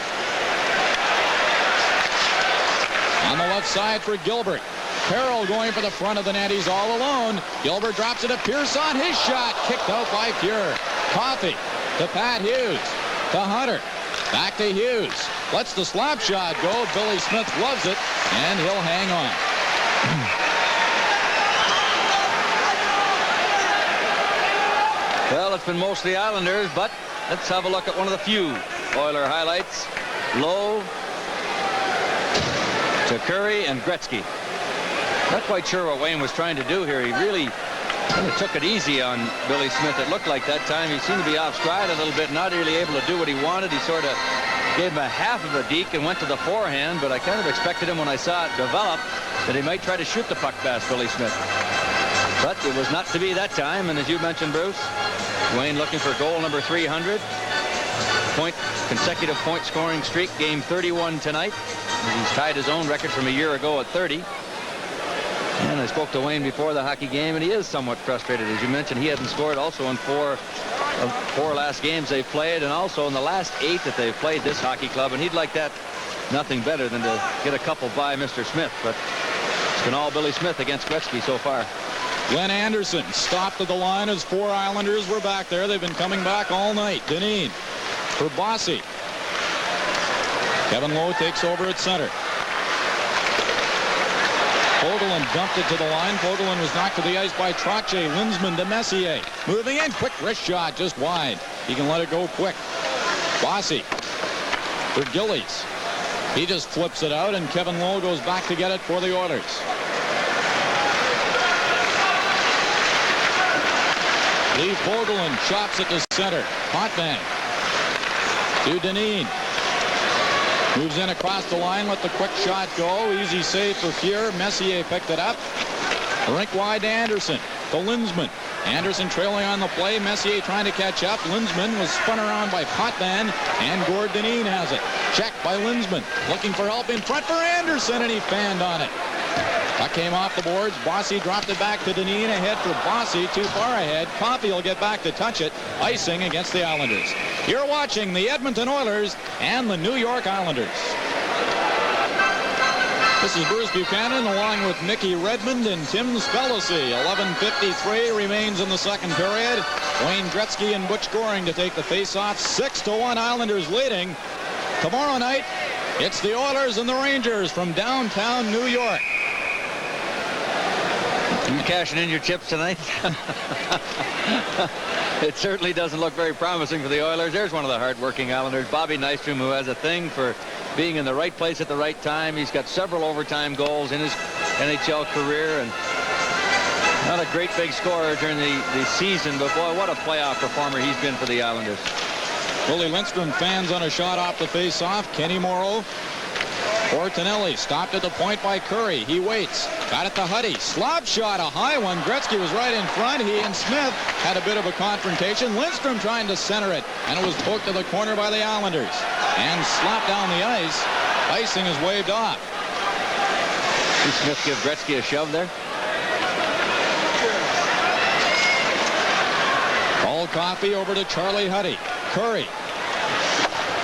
On the left side for Gilbert. Carroll going for the front of the net. He's all alone. Gilbert drops it to Pearson. His shot kicked out by Fuhr. Coffey to Pat Hughes. To Hunter. Back to Hughes. Lets the slap shot go. Billy Smith loves it, and he'll hang on. Well, it's been mostly Islanders, but let's have a look at one of the few Oiler highlights. Lowe to Curry and Gretzky. Not quite sure what Wayne was trying to do here. He really kind of took it easy on Billy Smith. It looked like that time he seemed to be off stride a little bit, not really able to do what he wanted. He sort of gave him a half of a deke and went to the forehand, but I kind of expected him when I saw it develop that he might try to shoot the puck past Billy Smith. But it was not to be that time, and as you mentioned, Bruce, Wayne looking for goal number 300. Consecutive point scoring streak, game 31 tonight. He's tied his own record from a year ago at 30. And I spoke to Wayne before the hockey game, and he is somewhat frustrated. As you mentioned, he hadn't scored also in four last games they've played, and also in the last 8 that they've played this hockey club, and he'd like that nothing better than to get a couple by Mr. Smith. But it's been all Billy Smith against Gretzky so far. Glenn Anderson stopped at the line as 4 Islanders were back there. They've been coming back all night. Dineen for Bossy. Kevin Lowe takes over at center. Fogelin dumped it to the line. Fogelin was knocked to the ice by Trottier. Lindsman to Messier. Moving in. Quick wrist shot just wide. He can let it go quick. Bossy for Gillies. He just flips it out, and Kevin Lowe goes back to get it for the Oilers. Lee Fogelin chops it to center. Potvin to Dineen. Moves in across the line, let the quick shot go. Easy save for Fuhr. Messier picked it up. Rink wide to Anderson. To Lindsman. Anderson trailing on the play. Messier trying to catch up. Lindsman was spun around by Potvin, and Gord Dineen has it. Checked by Lindsman. Looking for help in front for Anderson, and he fanned on it. Puck came off the boards. Bossy dropped it back to Dineen. Ahead for Bossy. Too far ahead. Coffey will get back to touch it. Icing against the Islanders. You're watching the Edmonton Oilers and the New York Islanders. This is Bruce Buchanan along with Mickey Redmond and Tim Spellacy. 11:53 remains in the second period. Wayne Gretzky and Butch Goring to take the face-off. 6-1 Islanders leading. Tomorrow night, it's the Oilers and the Rangers from downtown New York. You cashing in your chips tonight? It certainly doesn't look very promising for the Oilers. There's one of the hard-working Islanders, Bobby Nystrom, who has a thing for being in the right place at the right time. He's got several overtime goals in his NHL career, and not a great big scorer during the season, but boy, what a playoff performer he's been for the Islanders. Willie Lindstrom fans on a shot off the face-off. Kenny Morrow. Ortonelli stopped at the point by Curry. He waits. Got it to Huddy. Slop shot, a high one. Gretzky was right in front. He and Smith had a bit of a confrontation. Lindstrom trying to center it, and it was poked to the corner by the Islanders. And slapped down the ice. Icing is waved off. Did Smith give Gretzky a shove there? Paul Coffey over to Charlie Huddy. Curry.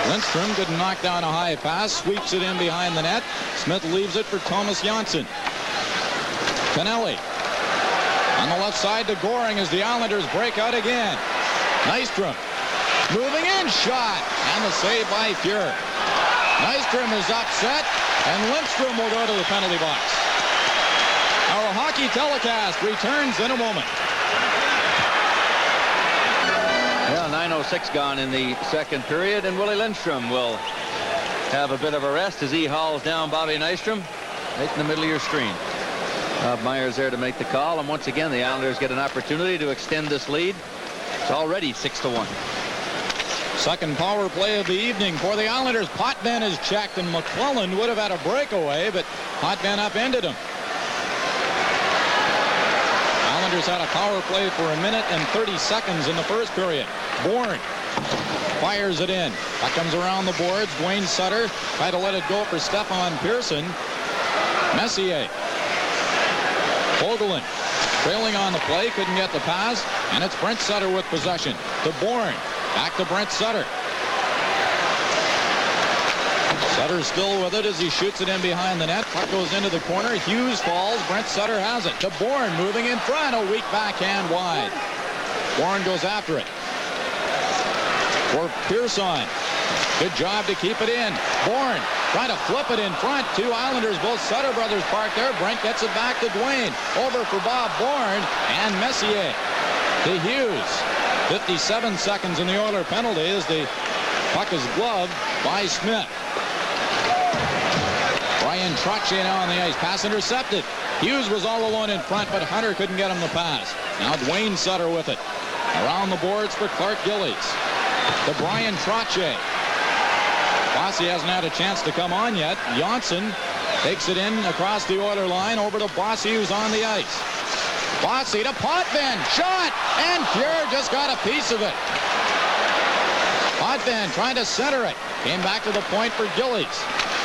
Lindstrom couldn't knock down a high pass. Sweeps it in behind the net. Smith leaves it for Thomas Janssen. Canelli on the left side to Goring as the Islanders break out again. Nystrom moving in, shot, and the save by Fuhr. Nystrom is upset, and Lindstrom will go to the penalty box. Our hockey telecast returns in a moment. Yeah, 9:06 gone in the second period, and Willie Lindstrom will have a bit of a rest as he hauls down Bobby Nystrom right in the middle of your screen. Bob Myers there to make the call, and once again the Islanders get an opportunity to extend this lead. It's already 6-1. Second power play of the evening for the Islanders. Potvin is checked, and McClellan would have had a breakaway, but Potvin upended him. Islanders had a power play for 1 minute and 30 seconds in the first period. Bourne fires it in. That comes around the boards. Dwayne Sutter tried to let it go for Stefan Pearson. Messier. Fogelin trailing on the play. Couldn't get the pass. And it's Brent Sutter with possession. To Bourne. Back to Brent Sutter. Sutter still with it as he shoots it in behind the net. Puck goes into the corner. Hughes falls. Brent Sutter has it. To Bourne moving in front. A weak backhand wide. Bourne goes after it. For Pearson. Good job to keep it in. Bourne trying to flip it in front. Two Islanders, both Sutter brothers parked there. Brent gets it back to Dwayne. Over for Bob Bourne. And Messier to Hughes. 57 seconds in the Oiler penalty as the puck is gloved by Smith. Brian Trottier now on the ice. Pass intercepted. Hughes was all alone in front, but Hunter couldn't get him the pass. Now Dwayne Sutter with it. Around the boards for Clark Gillies. To Brian Trottier. Bossy hasn't had a chance to come on yet. Janssen takes it in across the Oiler line over to Bossy, who's on the ice. Bossy to Potvin. Shot! And Fuhr just got a piece of it. Potvin trying to center it. Came back to the point for Gillies.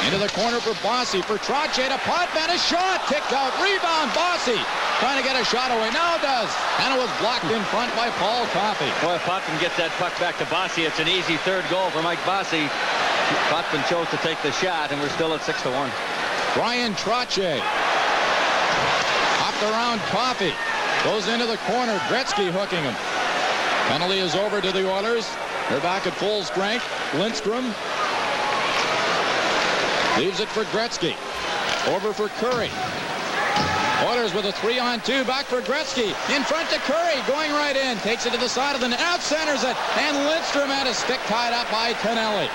Into the corner for Bossy. For Trottier to Potvin. A shot! Kicked out. Rebound. Bossy trying to get a shot away. Now does. And it was blocked in front by Paul Coffey. Boy, if Potvin gets that puck back to Bossy, it's an easy third goal for Mike Bossy. Potvin chose to take the shot, and we're still at 6-1. Brian Trottier. Hopped around Coffey. Goes into the corner. Gretzky hooking him. Penalty is over to the Oilers. They're back at full strength. Lindstrom leaves it for Gretzky. Over for Curry. Oilers with a 3-on-2. Back for Gretzky. In front to Curry. Going right in. Takes it to the side of the net. Out centers it. And Lindstrom had a stick tied up by Tonelli.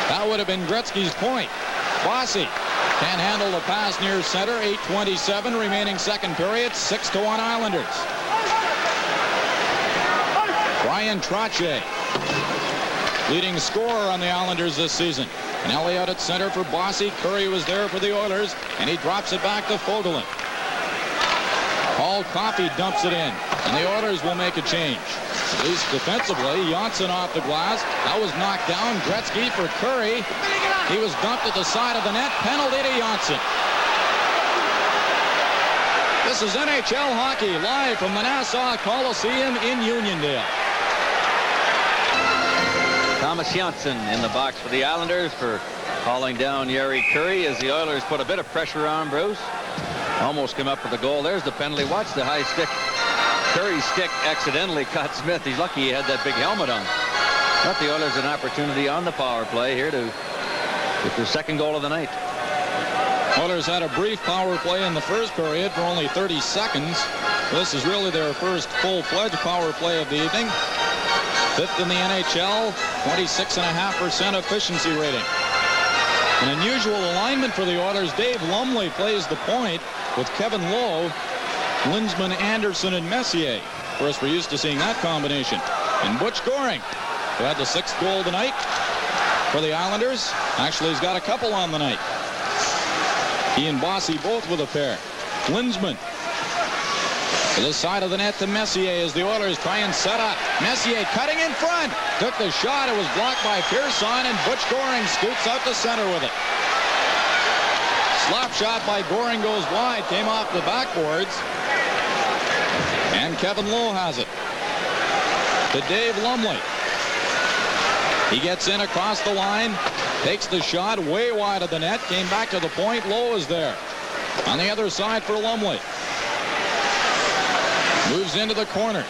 That would have been Gretzky's point. Bossy can't handle the pass near center. 8:27 remaining second period. 6-1 Islanders. Brian Trottier, leading scorer on the Islanders this season. Tonelli out at center for Bossy. Curry was there for the Oilers, and he drops it back to Fogelin. Paul Coffey dumps it in, and the Oilers will make a change. At least defensively, Janssen off the glass. That was knocked down. Gretzky for Curry. He was dumped at the side of the net. Penalty to Janssen. This is NHL hockey live from the Nassau Coliseum in Uniondale. Thomas Janssen in the box for the Islanders for hauling down Jari Kurri as the Oilers put a bit of pressure on Bruce. Almost came up with the goal. There's the penalty. Watch the high stick. Curry's stick accidentally caught Smith. He's lucky he had that big helmet on. But the Oilers an opportunity on the power play here to get their second goal of the night. Oilers had a brief power play in the first period for only 30 seconds. This is really their first full-fledged power play of the evening. Fifth in the NHL, 26.5% efficiency rating. An unusual alignment for the Oilers. Dave Lumley plays the point with Kevin Lowe, Lindsman, Anderson, and Messier. Of course, we're used to seeing that combination. And Butch Goring, who had the 6th goal tonight for the Islanders. Actually, he's got a couple on the night. He and Bossy both with a pair. Lindsman to the side of the net to Messier as the Oilers try and set up. Messier cutting in front. Took the shot. It was blocked by Pearson, and Butch Goring scoots out to center with it. Slap shot by Goring goes wide. Came off the backboards. And Kevin Lowe has it. To Dave Lumley. He gets in across the line. Takes the shot way wide of the net. Came back to the point. Lowe is there. On the other side for Lumley. Moves into the corner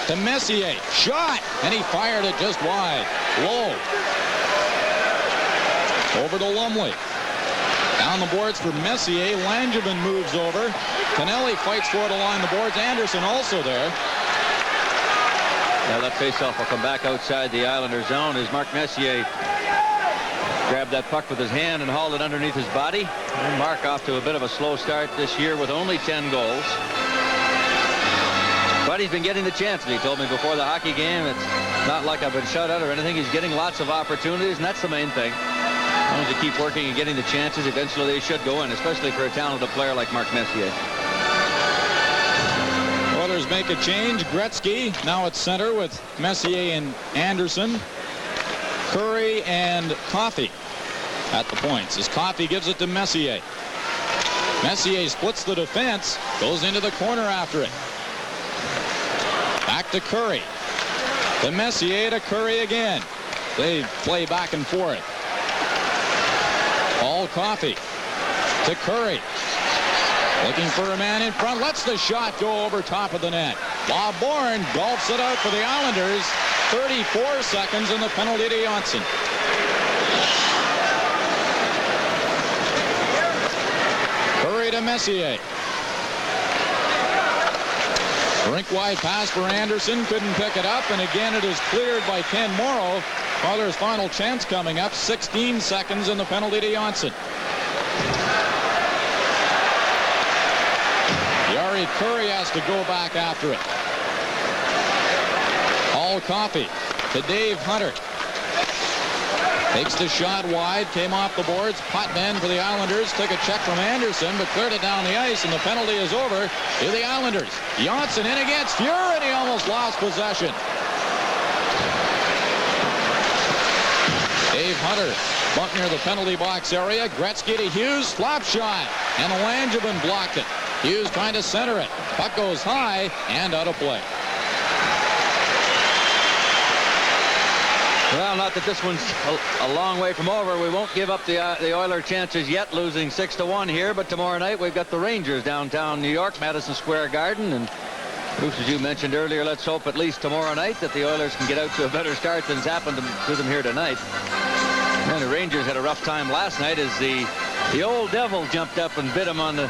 to Messier. Shot! And he fired it just wide. Lowe. Over to Lumley. Down the boards for Messier. Langevin moves over. Tonelli fights for it along the boards. Anderson also there. Now that faceoff will come back outside the Islander zone as Mark Messier grabbed that puck with his hand and hauled it underneath his body. And Mark off to a bit of a slow start this year with only 10 goals. But he's been getting the chances. He told me before the hockey game, it's not like I've been shut out or anything. He's getting lots of opportunities, and that's the main thing. As long as you keep working and getting the chances, eventually they should go in, especially for a talented player like Mark Messier. Oilers make a change. Gretzky now at center with Messier and Anderson. Curry and Coffey at the points as Coffey gives it to Messier. Messier splits the defense, goes into the corner after it. Back to Curry. To Messier, to Curry again. They play back and forth. Paul Coffey to Curry. Looking for a man in front. Lets the shot go over top of the net. Bob Bourne golfs it out for the Islanders. 34 seconds and the penalty to Janssen. Curry to Messier. Rink-wide pass for Anderson. Couldn't pick it up. And again, it is cleared by Ken Morrow. Oilers' final chance coming up. 16 seconds and the penalty to Janssen. Jari Kurri has to go back after it. Paul Coffey to Dave Hunter. Takes the shot wide. Came off the boards. Potman for the Islanders. Took a check from Anderson, but cleared it down the ice, and the penalty is over to the Islanders. Janssen in against Fuhr, and he almost lost possession. Dave Hunter bumped near the penalty box area. Gretzky to Hughes. Slap shot, and Langevin blocked it. Hughes trying to center it. Puck goes high and out of play. Well, not that this one's a long way from over. We won't give up the Oiler chances yet, losing 6-1 here. But tomorrow night we've got the Rangers downtown New York, Madison Square Garden, and Bruce, as you mentioned earlier, let's hope at least tomorrow night that the Oilers can get out to a better start than's happened to them here tonight. And the Rangers had a rough time last night as the old devil jumped up and bit him on the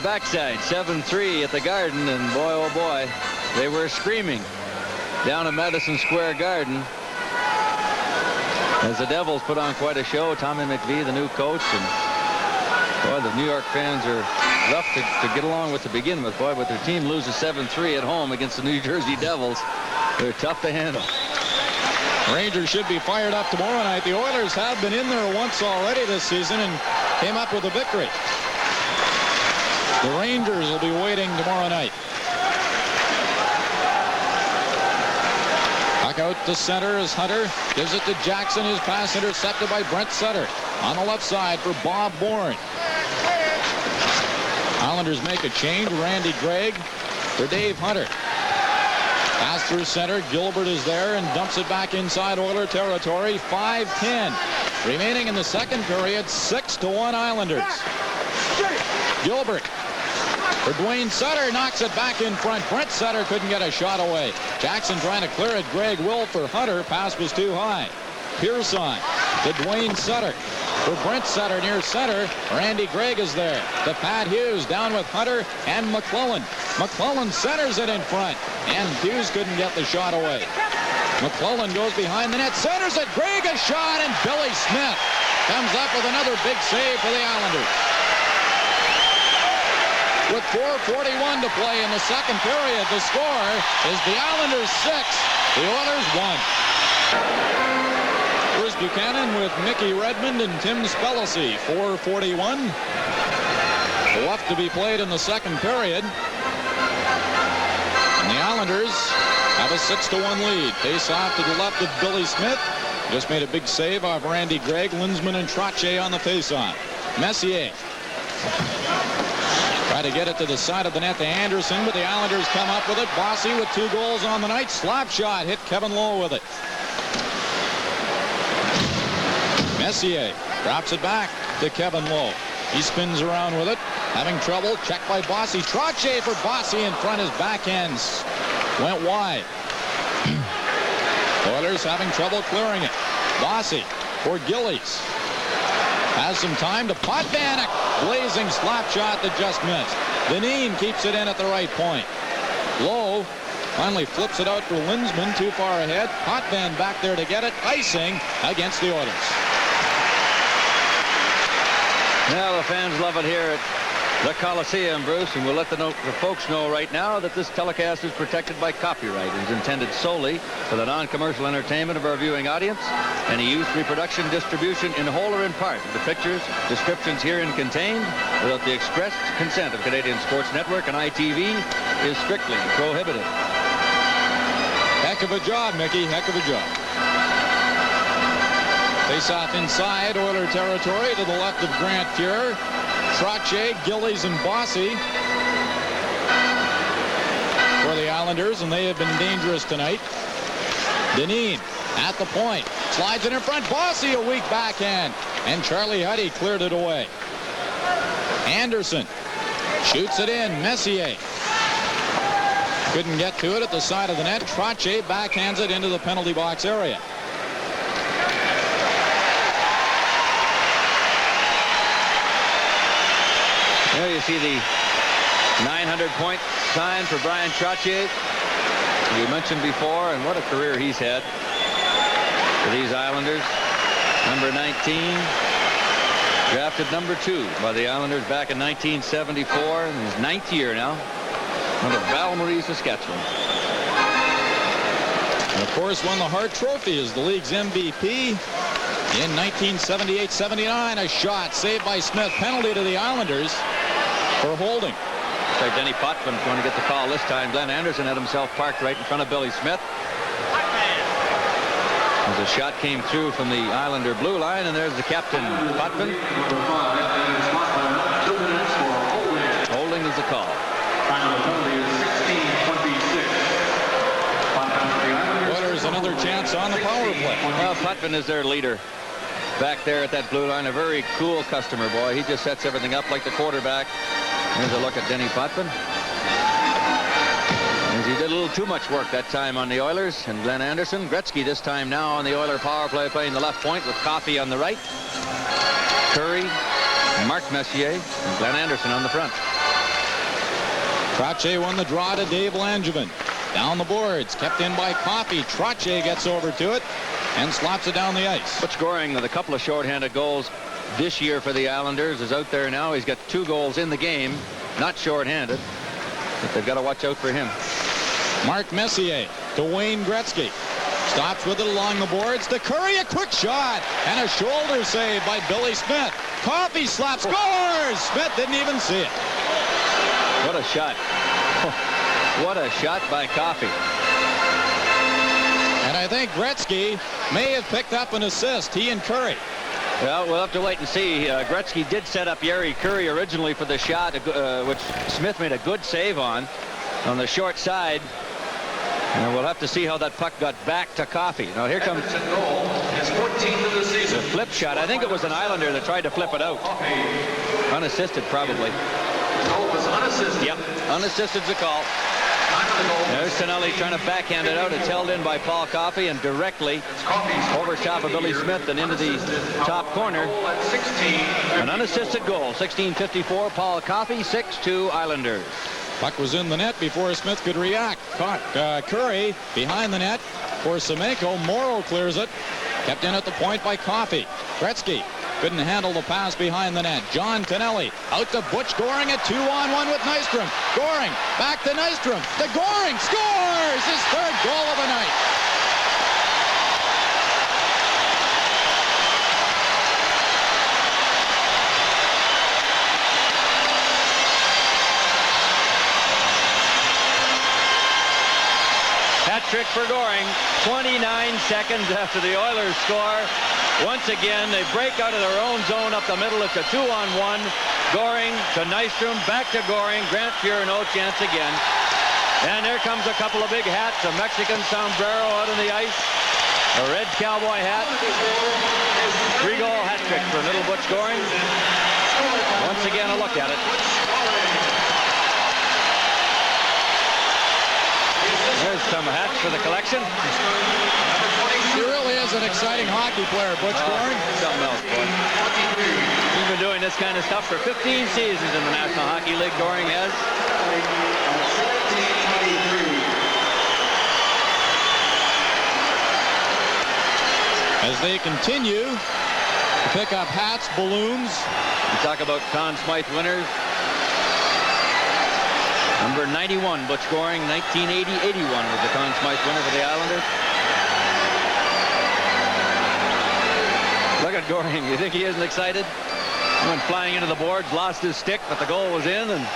backside. 7-3 at the Garden, and boy, oh boy, they were screaming down at Madison Square Garden as the Devils put on quite a show. Tommy McVie, the new coach, and boy, the New York fans are rough to get along with to begin with. Boy, but their team loses 7-3 at home against the New Jersey Devils. They're tough to handle. Rangers should be fired up tomorrow night. The Oilers have been in there once already this season and came up with a victory. The Rangers will be waiting tomorrow night. Back out to center as Hunter gives it to Jackson. His pass intercepted by Brent Sutter. On the left side for Bob Bourne. Islanders make a change. Randy Gregg for Dave Hunter. Pass through center. Gilbert is there and dumps it back inside Oiler territory. 5:10 remaining in the second period. 6-1 Islanders. Gilbert for Dwayne Sutter, knocks it back in front. Brent Sutter couldn't get a shot away. Jackson trying to clear it. Greg Will for Hunter. Pass was too high. Pearson to Dwayne Sutter. For Brent Sutter near center. Randy Gregg is there. To Pat Hughes down with Hunter and McClellan. McClellan centers it in front. And Hughes couldn't get the shot away. McClellan goes behind the net. Centers it. Gregg a shot. And Billy Smith comes up with another big save for the Islanders. With 4:41 to play in the second period, the score is the Islanders 6, the Oilers 1. Bruce Buchanan with Mickey Redmond and Tim Spellacy. 4:41 left to be played in the second period. And the Islanders have a 6-1 lead. Face off to the left of Billy Smith. Just made a big save off Randy Gregg. Lindsman and Trottier on the face-off. Messier. Try to get it to the side of the net to Anderson, but the Islanders come up with it. Bossy with 2 goals on the night. Slap shot hit Kevin Lowe with it. Messier drops it back to Kevin Lowe. He spins around with it, having trouble. Checked by Bossy. Trottier for Bossy in front. His backhands went wide. Oilers having trouble clearing it. Bossy for Gillies. Has some time to Potvin. A blazing slap shot that just missed. Dineen keeps it in at the right point. Lowe finally flips it out for Lindsman. Too far ahead. Potvin back there to get it. Icing against the Oilers. Now the fans love it here at the Coliseum, Bruce, and we'll let the folks know right now that this telecast is protected by copyright and is intended solely for the non-commercial entertainment of our viewing audience. Any use, reproduction, distribution in whole or in part of the pictures, descriptions herein contained without the expressed consent of Canadian Sports Network and ITV is strictly prohibited. Heck of a job, Mickey. Heck of a job. Face-off inside Oiler territory to the left of Grant Fuhrer. Trottier, Gillies, and Bossy for the Islanders, and they have been dangerous tonight. Dineen at the point. Slides it in front. Bossy a weak backhand. And Charlie Huddy cleared it away. Anderson shoots it in. Messier couldn't get to it at the side of the net. Trottier backhands it into the penalty box area. There you see the 900-point sign for Brian Trottier. We mentioned before, and what a career he's had for these Islanders. Number 19, drafted number 2 by the Islanders back in 1974, in his 9th year now, out of Val-Marie, Saskatchewan. And of course, won the Hart Trophy as the league's MVP in 1978-79. A shot saved by Smith. Penalty to the Islanders for holding. So Denny Potvin going to get the call this time. Glenn Anderson had himself parked right in front of Billy Smith. As a shot came through from the Islander blue line, and there's the captain, Potvin. Holding is the call. Oilers another chance on the power play. Well, Potvin is their leader back there at that blue line. A very cool customer, boy. He just sets everything up like the quarterback. Here's a look at Denny Potvin. As he did a little too much work that time on the Oilers. And Glenn Anderson. Gretzky this time now on the Oiler power play, playing the left point with Coffey on the right. Curry, Mark Messier, and Glenn Anderson on the front. Trottier won the draw to Dave Langevin. Down the boards, kept in by Coffey. Trottier gets over to it and slops it down the ice. Butch Goring with a couple of shorthanded goals this year for the Islanders is out there now. He's got 2 goals in the game, not shorthanded, but they've got to watch out for him. Mark Messier to Wayne Gretzky. Stops with it along the boards to Curry. A quick shot and a shoulder save by Billy Smith. Coffey slaps, scores! Smith didn't even see it. What a shot. What a shot by Coffey. And I think Gretzky may have picked up an assist, he and Curry. Well, we'll have to wait and see. Gretzky did set up Yeri Curry originally for the shot, which Smith made a good save on the short side. And we'll have to see how that puck got back to Coffey. Now here comes His 14th of the season. the flip shot. I think it was an Islander that tried to flip it out. Unassisted, probably. Goal was unassisted. Yep, unassisted's a call. Time of the goal. There's Tonelli trying to backhand it out. It's held in by Paul Coffey and directly It's Coffey's over top of Billy Smith and into the top corner. goal at 16. An unassisted goal. 16:54. Paul Coffey, 6-2 Islanders. Puck was in the net before Smith could react. Curry behind the net for Semenko. Morrow clears it. Kept in at the point by Coffey. Gretzky couldn't handle the pass behind the net. John Tonelli out to Butch Goring at 2-on-1 with Nystrom. Goring back to Nystrom. To Goring, scores his 3rd goal of the night. Hat trick for Goring. 29 seconds after the Oilers score. Once again, they break out of their own zone up the middle. It's a 2-on-1. Goring to Nystrom, back to Goring. Grant Fuhr, no chance again. And there comes a couple of big hats. A Mexican sombrero out on the ice. A red cowboy hat. 3-goal hat trick for little Butch Goring. Once again, a look at it. There's some hats for the collection. He really is an exciting hockey player, Butch Goring. Something else, boy. He's been doing this kind of stuff for 15 seasons in the National Hockey League. Goring has. As they continue to pick up hats, balloons. We talk about Conn Smythe winners. Number 91, Butch Goring, 1980-81 was the Conn Smythe winner for the Islanders. Look at Goring. You think he isn't excited? He went flying into the boards, lost his stick, but the goal was in, and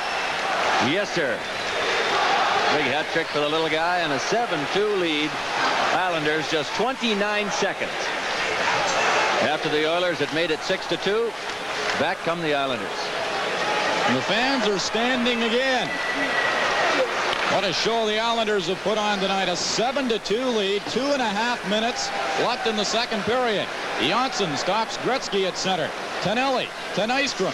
yes, sir. Big hat trick for the little guy, and a 7-2 lead. Islanders just 29 seconds after the Oilers had made it 6-2. Back come the Islanders. And the fans are standing again. What a show the Islanders have put on tonight. A 7-2 lead, 2.5 minutes left in the second period. Janssen stops Gretzky at center. Tonelli to Nystrom.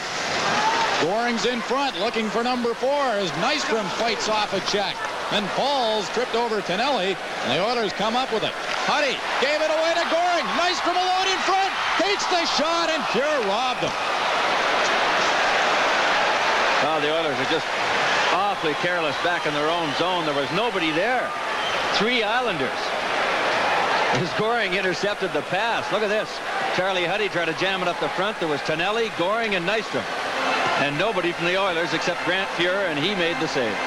Goring's in front looking for number 4 as Nystrom fights off a check. Then falls, tripped over Tonelli, and the Oilers come up with it. Huddy gave it away to Goring. Nystrom alone in front. Takes the shot, and Fuhr robbed him. Well, the Oilers are just awfully careless back in their own zone. There was nobody there. 3 Islanders. As Goring intercepted the pass. Look at this. Charlie Huddy tried to jam it up the front. There was Tonelli, Goring, and Nystrom. And nobody from the Oilers except Grant Fuhr, and he made the save.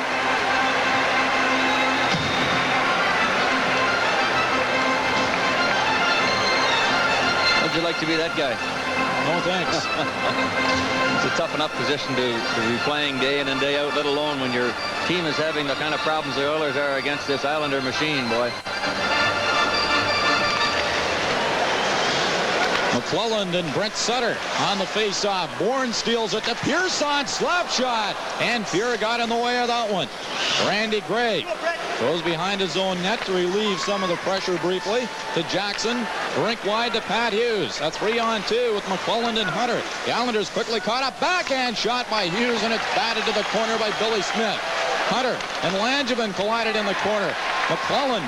How'd you like to be that guy? No thanks. It's a tough enough position to be playing day in and day out, let alone when your team is having the kind of problems the Oilers are against this Islander machine, boy. McClelland and Brent Sutter on the face-off. Bourne steals it to Pearson, slap shot, and Fuhr got in the way of that one. Randy Gray goes behind his own net to relieve some of the pressure briefly to Jackson. Rink wide to Pat Hughes. A 3-on-2 with McClelland and Hunter. The Islanders quickly caught a backhand shot by Hughes, and it's batted to the corner by Billy Smith. Hunter and Langevin collided in the corner. McClellan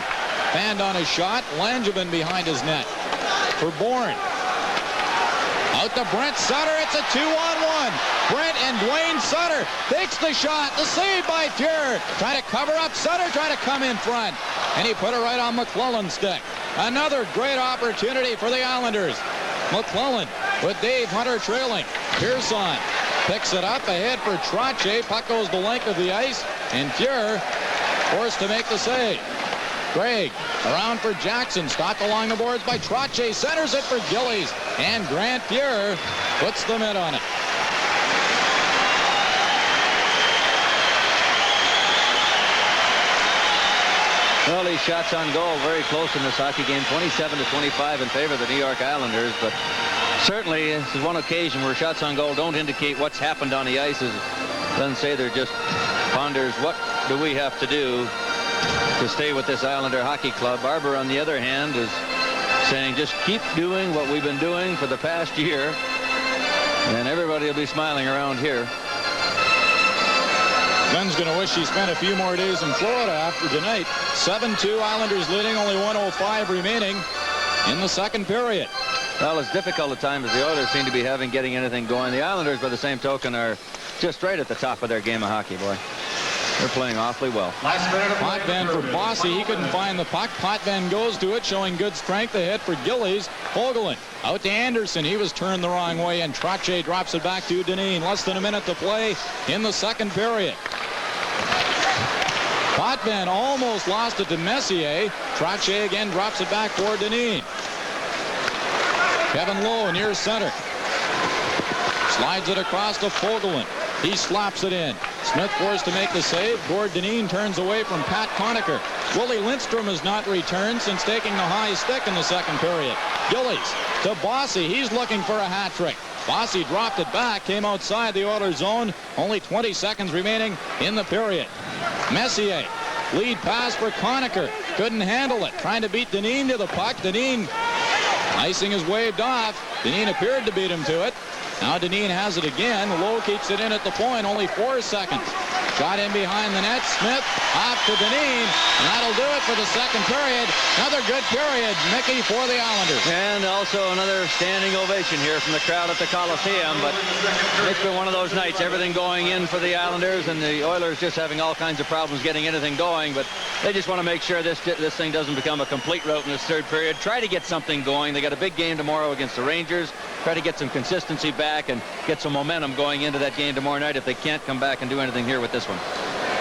fanned on his shot. Langevin behind his net for Bourne. Out to Brent Sutter. It's a 2-on-1. Brent and Dwayne Sutter takes the shot. The save by Fuhr. Trying to cover up Sutter. Trying to come in front. And he put it right on McClellan's stick. Another great opportunity for the Islanders. McClellan with Dave Hunter trailing. Pearson picks it up ahead for Trottier. Puck goes the length of the ice. And Fuhr forced to make the save. Craig around for Jackson. Stopped along the boards by Trottier. Centers it for Gillies. And Grant Fuhr puts the mitt on it. Well, these shots on goal very close in this hockey game. 27-25 in favor of the New York Islanders. But certainly this is one occasion where shots on goal don't indicate what's happened on the ice. It doesn't say, they're just ponders, what do we have to do to stay with this Islander hockey club. Barber, on the other hand, is saying just keep doing what we've been doing for the past year, and everybody will be smiling around here. Ben's going to wish he spent a few more days in Florida after tonight. 7-2, Islanders leading, only 1:05 remaining in the second period. Well, it's difficult at times as the Oilers seem to be getting anything going. The Islanders, by the same token, are just right at the top of their game of hockey, boy. They're playing awfully well. Potvin for Bossy. He couldn't find the puck. Potvin goes to it, showing good strength ahead for Gillies. Hoagland out to Anderson. He was turned the wrong way, and Trottier drops it back to Dineen. Less than a minute to play in the second period. Potvin almost lost it to Messier. Trottier again drops it back for Dineen. Kevin Lowe near center. Slides it across to Fogelin. He slaps it in. Smith forced to make the save. Gord Dineen turns away from Pat Conacher. Willie Lindstrom has not returned since taking the high stick in the second period. Gillies to Bossy. He's looking for a hat trick. Bossy dropped it back, came outside the Oilers zone. Only 20 seconds remaining in the period. Messier, lead pass for Conacher. Couldn't handle it. Trying to beat Dineen to the puck. Dineen, icing is waved off. Dineen appeared to beat him to it. Now Dineen has it again. Lowe keeps it in at the point. Only 4 seconds. Shot in behind the net. Smith off to Dineen. And that'll do it for the second period. Another good period, Mickey, for the Islanders. And also another standing ovation here from the crowd at the Coliseum. But it's been one of those nights. Everything going in for the Islanders, and the Oilers just having all kinds of problems getting anything going. But they just want to make sure this thing doesn't become a complete rout in this third period. Try to get something going. They got a big game tomorrow against the Rangers. Try to get some consistency back and get some momentum going into that game tomorrow night if they can't come back and do anything here with this one.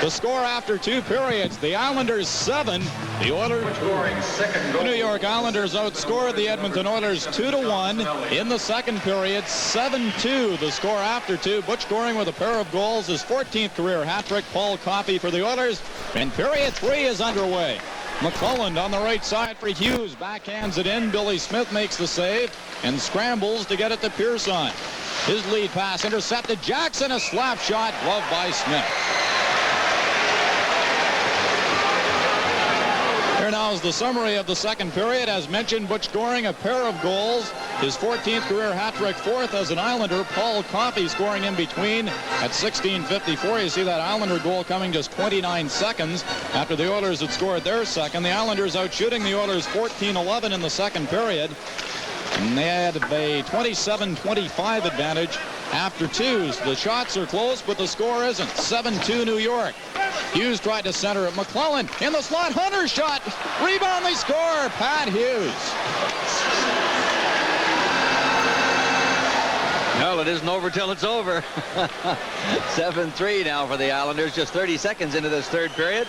The score after 2 periods, the Islanders 7. The New York Islanders outscored the Edmonton Oilers 2-1 in the second period. 7-2 the score after 2. Butch Goring with a pair of goals, his 14th career hat trick. Paul Coffey for the Oilers, and period 3 is underway. McClelland on the right side for Hughes, backhands it in. Billy Smith makes the save and scrambles to get it to Pearson. His lead pass intercepted. Jackson, a slap shot, gloved by Smith. Here now is the summary of the second period. As mentioned, Butch Goring, a pair of goals. His 14th career hat trick, 4th as an Islander. Paul Coffey scoring in between at 16:54. You see that Islander goal coming just 29 seconds after the Oilers had scored their second. The Islanders out shooting the Oilers 14-11 in the second period. And they had a 27-25 advantage after 2. The shots are close, but the score isn't. 7-2 New York. Hughes tried to center it. McClellan in the slot. Hunter shot. Rebound, they score. Pat Hughes. Well, it isn't over till it's over. 7-3 now for the Islanders. Just 30 seconds into this third period.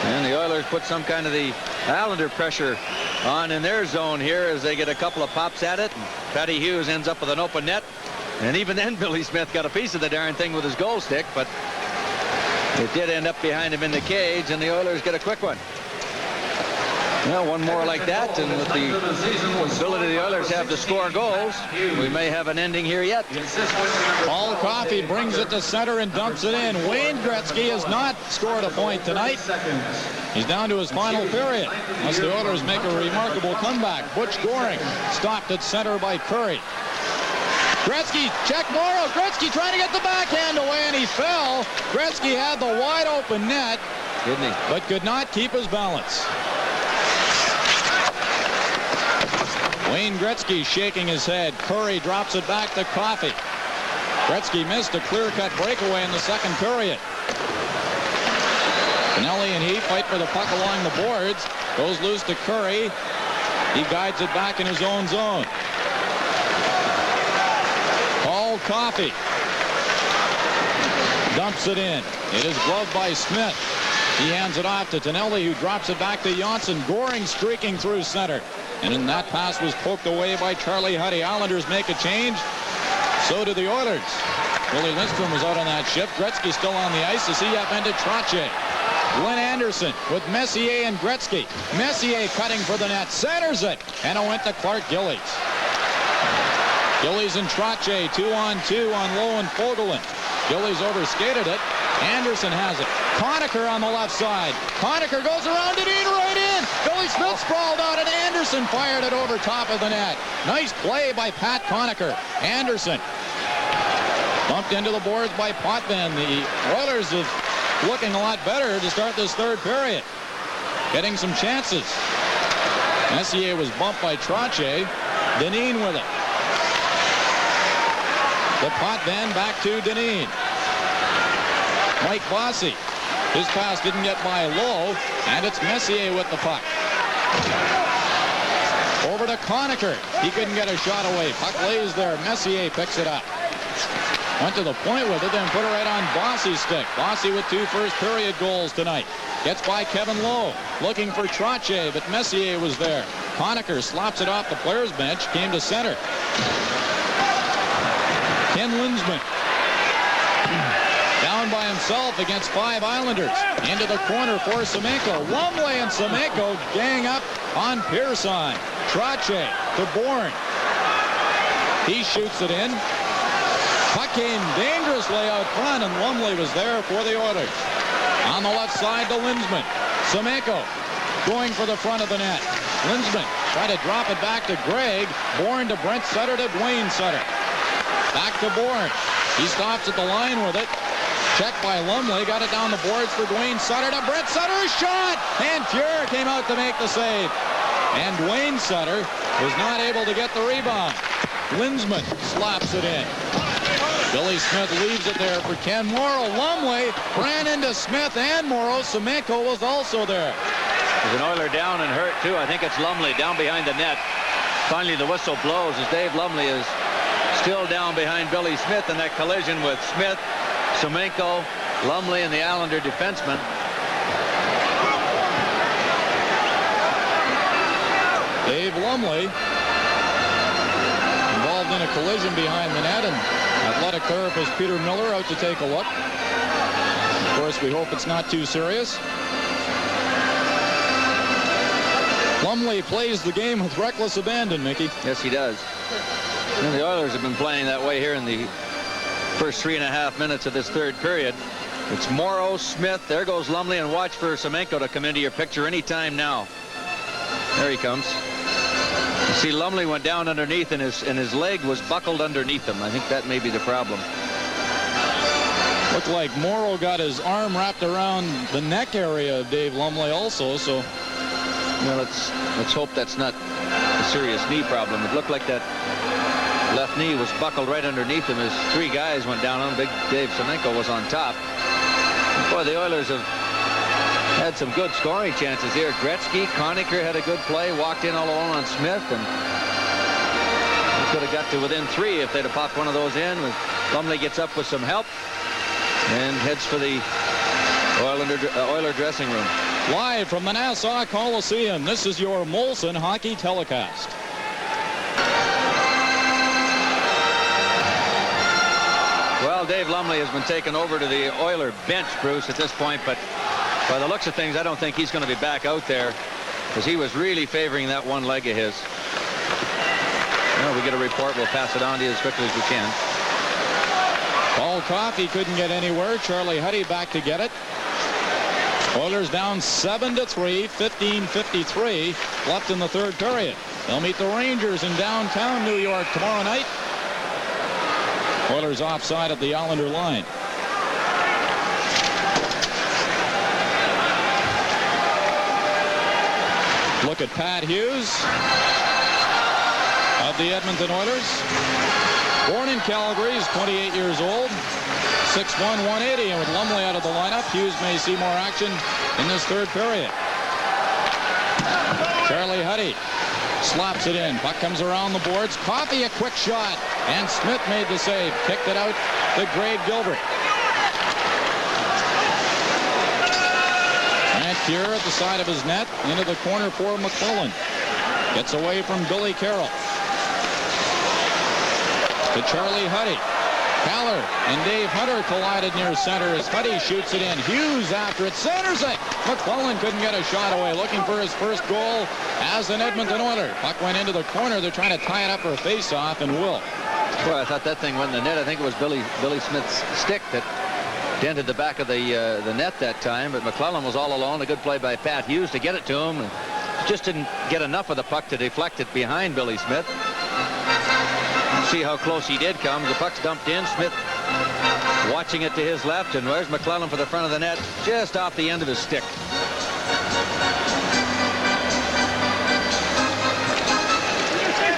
And the Oilers put some kind of the Islander pressure on in their zone here as they get a couple of pops at it. And Patty Hughes ends up with an open net. And even then, Billy Smith got a piece of the darn thing with his goal stick, but it did end up behind him in the cage, and the Oilers get a quick one. Well, one more like that, and with the ability the Oilers have to score goals, we may have an ending here yet. Paul Coffey brings it to center and dumps it in. Wayne Gretzky has not scored a point tonight. He's down to his final period as the Oilers make a remarkable comeback. Butch Goring stopped at center by Curry. Gretzky, check Morrow. Gretzky trying to get the backhand away, and he fell. Gretzky had the wide open net, Didn't he? but could not keep his balance. Wayne Gretzky shaking his head. Curry drops it back to Coffey. Gretzky missed a clear-cut breakaway in the second period. Pinelli and he fight for the puck along the boards. Goes loose to Curry. He guides it back in his own zone. Paul Coffey dumps it in. It is gloved by Smith. He hands it off to Tonelli, who drops it back to Johnsson. Goring streaking through center. And then that pass was poked away by Charlie Huddy. Islanders make a change. So do the Oilers. Willie Lindstrom was out on that shift. Gretzky still on the ice. The CF ended Trottier. Glenn Anderson with Messier and Gretzky. Messier cutting for the net. Centers it. And it went to Clark Gillies. Gillies and Trottier 2-on-2 on Lowe and Fogelin. Gillies overskated it. Anderson has it. Conacher on the left side. Conacher goes around it in, right in. Billy Smith sprawled out and Anderson fired it over top of the net. Nice play by Pat Conacher. Anderson bumped into the boards by Potvin. The Oilers are looking a lot better to start this third period. Getting some chances. Messier was bumped by Trottier. Dineen with it. The Potvin back to Dineen. Mike Bossy. His pass didn't get by Lowe, and it's Messier with the puck. Over to Conacher. He couldn't get a shot away. Puck lays there. Messier picks it up. Went to the point with it, then put it right on Bossy's stick. Bossy with 2 first-period goals tonight. Gets by Kevin Lowe. Looking for Trottier, but Messier was there. Conacher slops it off the players' bench. Came to center. Ken Lindsman. Down by himself against 5 Islanders. Into the corner for Semenko. Lumley and Semenko gang up on Pearson. Trottier to Bourne. He shoots it in. Puck came dangerously out front, and Lumley was there for the Oilers. On the left side to Lindsman. Semenko going for the front of the net. Lindsman tried to drop it back to Gregg. Bourne to Brent Sutter to Dwayne Sutter. Back to Bourne. He stops at the line with it. Checked by Lumley. Got it down the boards for Dwayne Sutter to Brent Sutter. Shot! And Fuhrer came out to make the save. And Dwayne Sutter was not able to get the rebound. Lindsman slaps it in. Billy Smith leaves it there for Ken Morrow. Lumley ran into Smith and Morrow. Semenko was also there. There's an Oiler down and hurt, too. I think it's Lumley down behind the net. Finally, the whistle blows as Dave Lumley is still down behind Billy Smith in that collision with Smith, Semenko, Lumley, and the Islander defenseman. Dave Lumley involved in a collision behind the net, and athletic therapist Peter Miller out to take a look. Of course, we hope it's not too serious. Lumley plays the game with reckless abandon, Mickey. Yes, he does. And the Oilers have been playing that way here in the first 3.5 minutes of this third period. It's Morrow, Smith. There goes Lumley, and watch for Semenko to come into your picture anytime now. There he comes. You see, Lumley went down underneath, and his leg was buckled underneath him. I think that may be the problem. Looked like Morrow got his arm wrapped around the neck area of Dave Lumley also, so. Well, let's hope that's not a serious knee problem. It looked like that left knee was buckled right underneath him as 3 guys went down on him. Big Dave Semenko was on top. Boy, the Oilers have had some good scoring chances here. Gretzky, Conacher had a good play, walked in all alone on Smith, and could have got to within 3 if they'd have popped one of those in. Lumley gets up with some help and heads for the Oiler dressing room. Live from the Nassau Coliseum, this is your Molson hockey telecast. Well, Dave Lumley has been taken over to the Oiler bench, Bruce, at this point, but by the looks of things, I don't think he's going to be back out there because he was really favoring that one leg of his. Well, we get a report. We'll pass it on to you as quickly as we can. Paul Coffey couldn't get anywhere. Charlie Huddy back to get it. Oilers down 7-3, 15:53 left in the third period. They'll meet the Rangers in downtown New York tomorrow night. Oilers offside at the Islander line. Look at Pat Hughes of the Edmonton Oilers. Born in Calgary, he's 28 years old. 6'1", 180, and with Lumley out of the lineup, Hughes may see more action in this third period. Charlie Huddy slaps it in. Puck comes around the boards. Coffey a quick shot, and Smith made the save. Kicked it out to Greg Gilbert. Grant Fuhr at the side of his net, into the corner for McClellan. Gets away from Billy Carroll. To Charlie Huddy. Haller and Dave Hunter collided near center as Huddy shoots it in. Hughes after it, centers it. McClellan couldn't get a shot away, looking for his first goal as an Edmonton Oiler. Puck went into the corner. They're trying to tie it up for a face-off, and will. Boy, I thought that thing went in the net. I think it was Billy Smith's stick that dented the back of the net that time, but McClellan was all alone. A good play by Pat Hughes to get it to him. And just didn't get enough of the puck to deflect it behind Billy Smith. See how close he did come. The puck's dumped in. Smith watching it to his left, and where's McClellan for the front of the net, just off the end of his stick.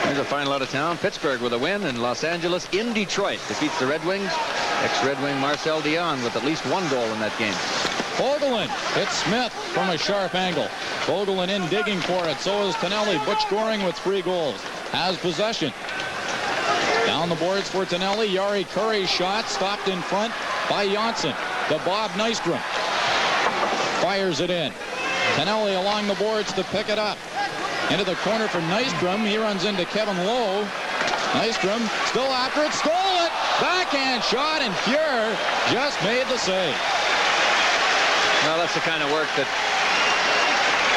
Here's a final out of town. Pittsburgh with a win, and Los Angeles in Detroit defeats the Red Wings. Ex-Red Wing Marcel Dion with at least one goal in that game. Vogelin hits Smith from a sharp angle. Vogelin in digging for it. So is Tonelli. Butch Goring with 3 goals. Has possession. Down the boards for Tonelli. Yari Curry's shot stopped in front by Janssen. To Bob Nystrom. Fires it in. Tonelli along the boards to pick it up. Into the corner for Nystrom. He runs into Kevin Lowe. Nystrom still after it. Stole it. Backhand shot, and Fuhr just made the save. Well, that's the kind of work that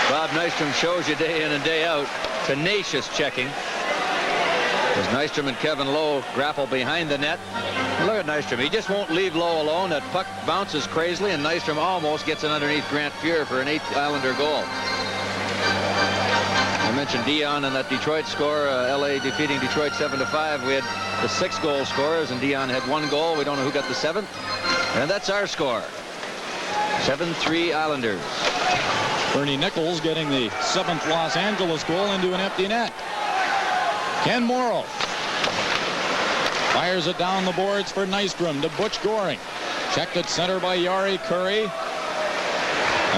Bob Nystrom shows you day in and day out. Tenacious checking. As Nystrom and Kevin Lowe grapple behind the net. Look at Nystrom. He just won't leave Lowe alone. That puck bounces crazily, and Nystrom almost gets it underneath Grant Fuhr for an 8th Islander goal. I mentioned Dion and that Detroit score. L.A. defeating Detroit 7-5. We had the 6 goal scorers, and Dion had 1 goal. We don't know who got the 7th. And that's our score. 7-3 Islanders. Bernie Nichols getting the 7th Los Angeles goal into an empty net. Ken Morrow fires it down the boards for Nystrom to Butch Goring. Checked at center by Yari Curry.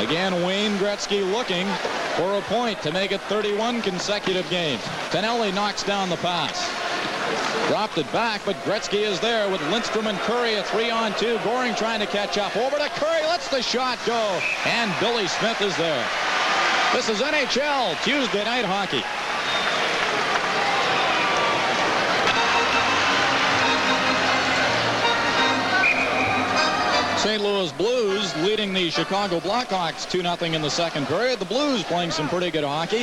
Again, Wayne Gretzky looking for a point to make it 31 consecutive games. Tonelli knocks down the pass. Dropped it back, but Gretzky is there with Lindstrom and Curry, a 3-on-2. Goring trying to catch up. Over to Curry, lets the shot go, and Billy Smith is there. This is NHL Tuesday Night Hockey. St. Louis Blues leading the Chicago Blackhawks 2-0 in the second period. The Blues playing some pretty good hockey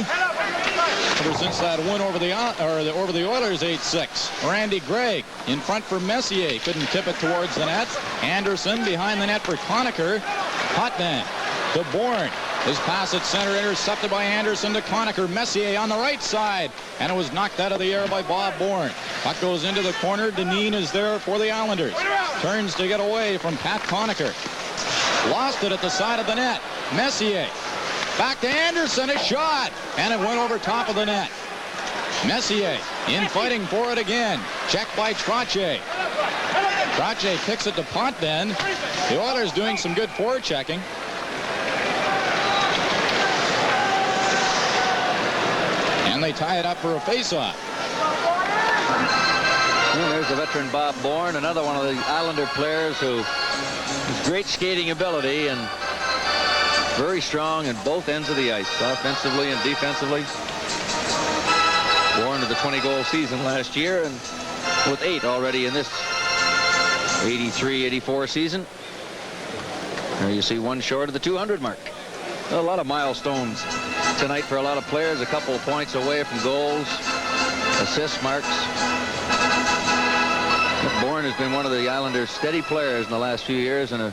ever since that win over the Oilers 8-6. Randy Gregg in front for Messier, couldn't tip it towards the net. Anderson behind the net for Conacher. Potvin to Bourne. His pass at center intercepted by Anderson to Conacher. Messier on the right side, and it was knocked out of the air by Bob Bourne. Puck goes into the corner. Dineen is there for the Islanders. Turns to get away from Pat Conacher. Lost it at the side of the net. Messier back to Anderson, a shot, and it went over top of the net. Messier in fighting for it again. Checked by Trottier. Trottier kicks it to Potvin. The Oilers doing some good forechecking. And they tie it up for a face-off. Well, there's the veteran Bob Bourne, another one of the Islander players who has great skating ability and very strong in both ends of the ice, offensively and defensively. Bourne with the 20-goal season last year, and with 8 already in this 83-84 season. There you see 1 short of the 200 mark. A lot of milestones tonight for a lot of players. A couple of points away from goals, assist marks. Bourne has been one of the Islanders' steady players in the last few years and a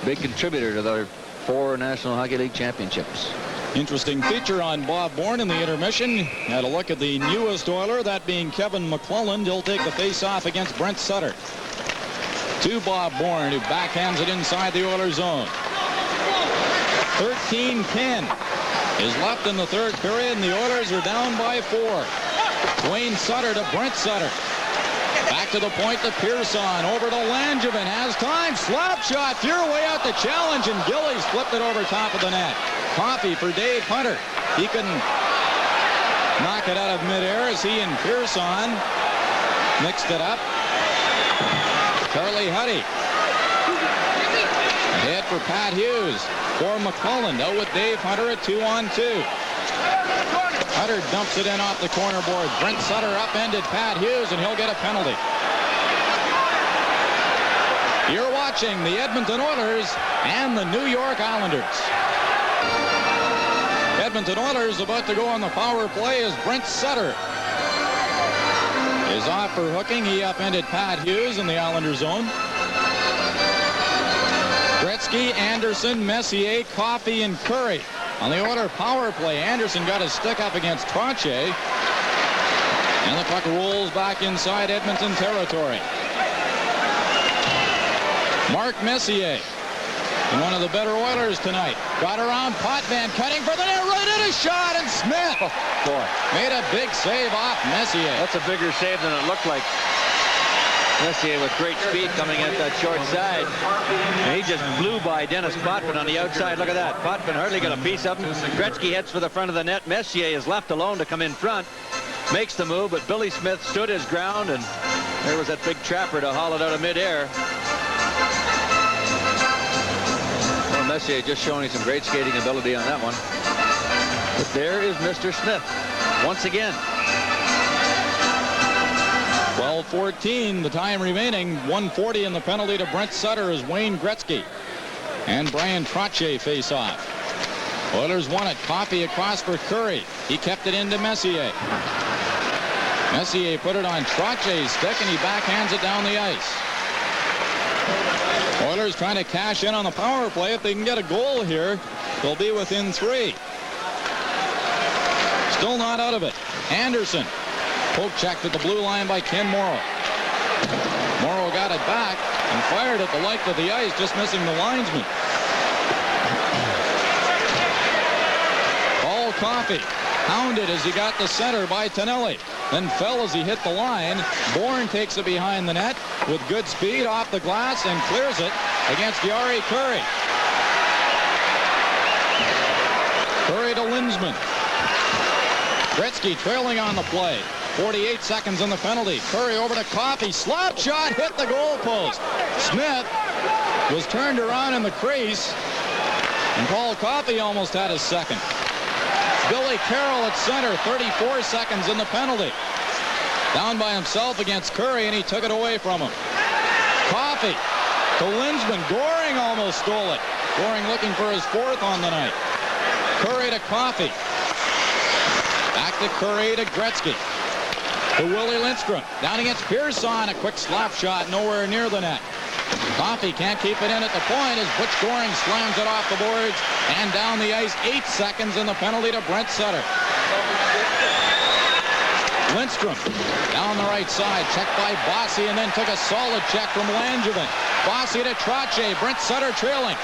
big contributor to their 4 National Hockey League championships. Interesting feature on Bob Bourne in the intermission. Had a look at the newest Oiler, that being Kevin McClellan. He'll take the face-off against Brent Sutter. To Bob Bourne, who backhands it inside the Oilers' zone. 13-10. is left in the third period, and the Oilers are down by 4. Wayne Sutter to Brent Sutter. Back to the point to Pearson. Over to Langevin. Has time. Slap shot. Fear way out the challenge, and Gillies flipped it over top of the net. Coffee for Dave Hunter. He couldn't knock it out of midair as he and Pearson mixed it up. Charlie Huddy. Hit for Pat Hughes. For McClellan. Out with Dave Hunter at 2-on-2. Hunter dumps it in off the corner board. Brent Sutter upended Pat Hughes, and he'll get a penalty. You're watching the Edmonton Oilers and the New York Islanders. Edmonton Oilers about to go on the power play as Brent Sutter is off for hooking. He upended Pat Hughes in the Islander zone. Gretzky, Anderson, Messier, Coffey, and Curry. On the Oiler power play, Anderson got his stick up against Trottier. And the puck rolls back inside Edmonton territory. Mark Messier, one of the better Oilers tonight. Got around Potvin, cutting for the net, right at a shot, and Smith made a big save off Messier. That's a bigger save than it looked like. Messier with great speed coming at that short side. And he just blew by Dennis Potvin on the outside. Look at that. Potvin hardly got a piece of him. Gretzky heads for the front of the net. Messier is left alone to come in front. Makes the move, but Billy Smith stood his ground, and there was that big trapper to haul it out of midair. Well, Messier just showing some great skating ability on that one. But there is Mr. Smith once again. 12-14, the time remaining. 1:40 in the penalty to Brent Sutter as Wayne Gretzky and Brian Trottier face off. Oilers won it. Coffey across for Curry. He kept it into Messier. Messier put it on Trottier's stick, and he backhands it down the ice. Oilers trying to cash in on the power play. If they can get a goal here, they'll be within 3. Still not out of it. Anderson. Poke checked at the blue line by Ken Morrow. Morrow got it back and fired at the length of the ice, just missing the linesman. Paul Coffey hounded as he got the center by Tonelli. Then fell as he hit the line. Bourne takes it behind the net with good speed off the glass and clears it against Jari Kurri. Kurri to Lindsman. Gretzky trailing on the play. 48 seconds on the penalty. Curry over to Coffey. Slap shot hit the goalpost. Smith was turned around in the crease, and Paul Coffey almost had his second. Billy Carroll at center. 34 seconds in the penalty. Down by himself against Curry, and he took it away from him. Coffey to Lindsman. Goring almost stole it. Goring looking for his 4th on the night. Curry to Coffey. Back to Curry to Gretzky. To Willie Lindstrom. Down against Pearson. A quick slap shot nowhere near the net. Coffey can't keep it in at the point as Butch Goring slams it off the boards and down the ice. 8 seconds in the penalty to Brent Sutter. Lindstrom down the right side. Checked by Bossy and then took a solid check from Langevin. Bossy to Trottier. Brent Sutter trailing.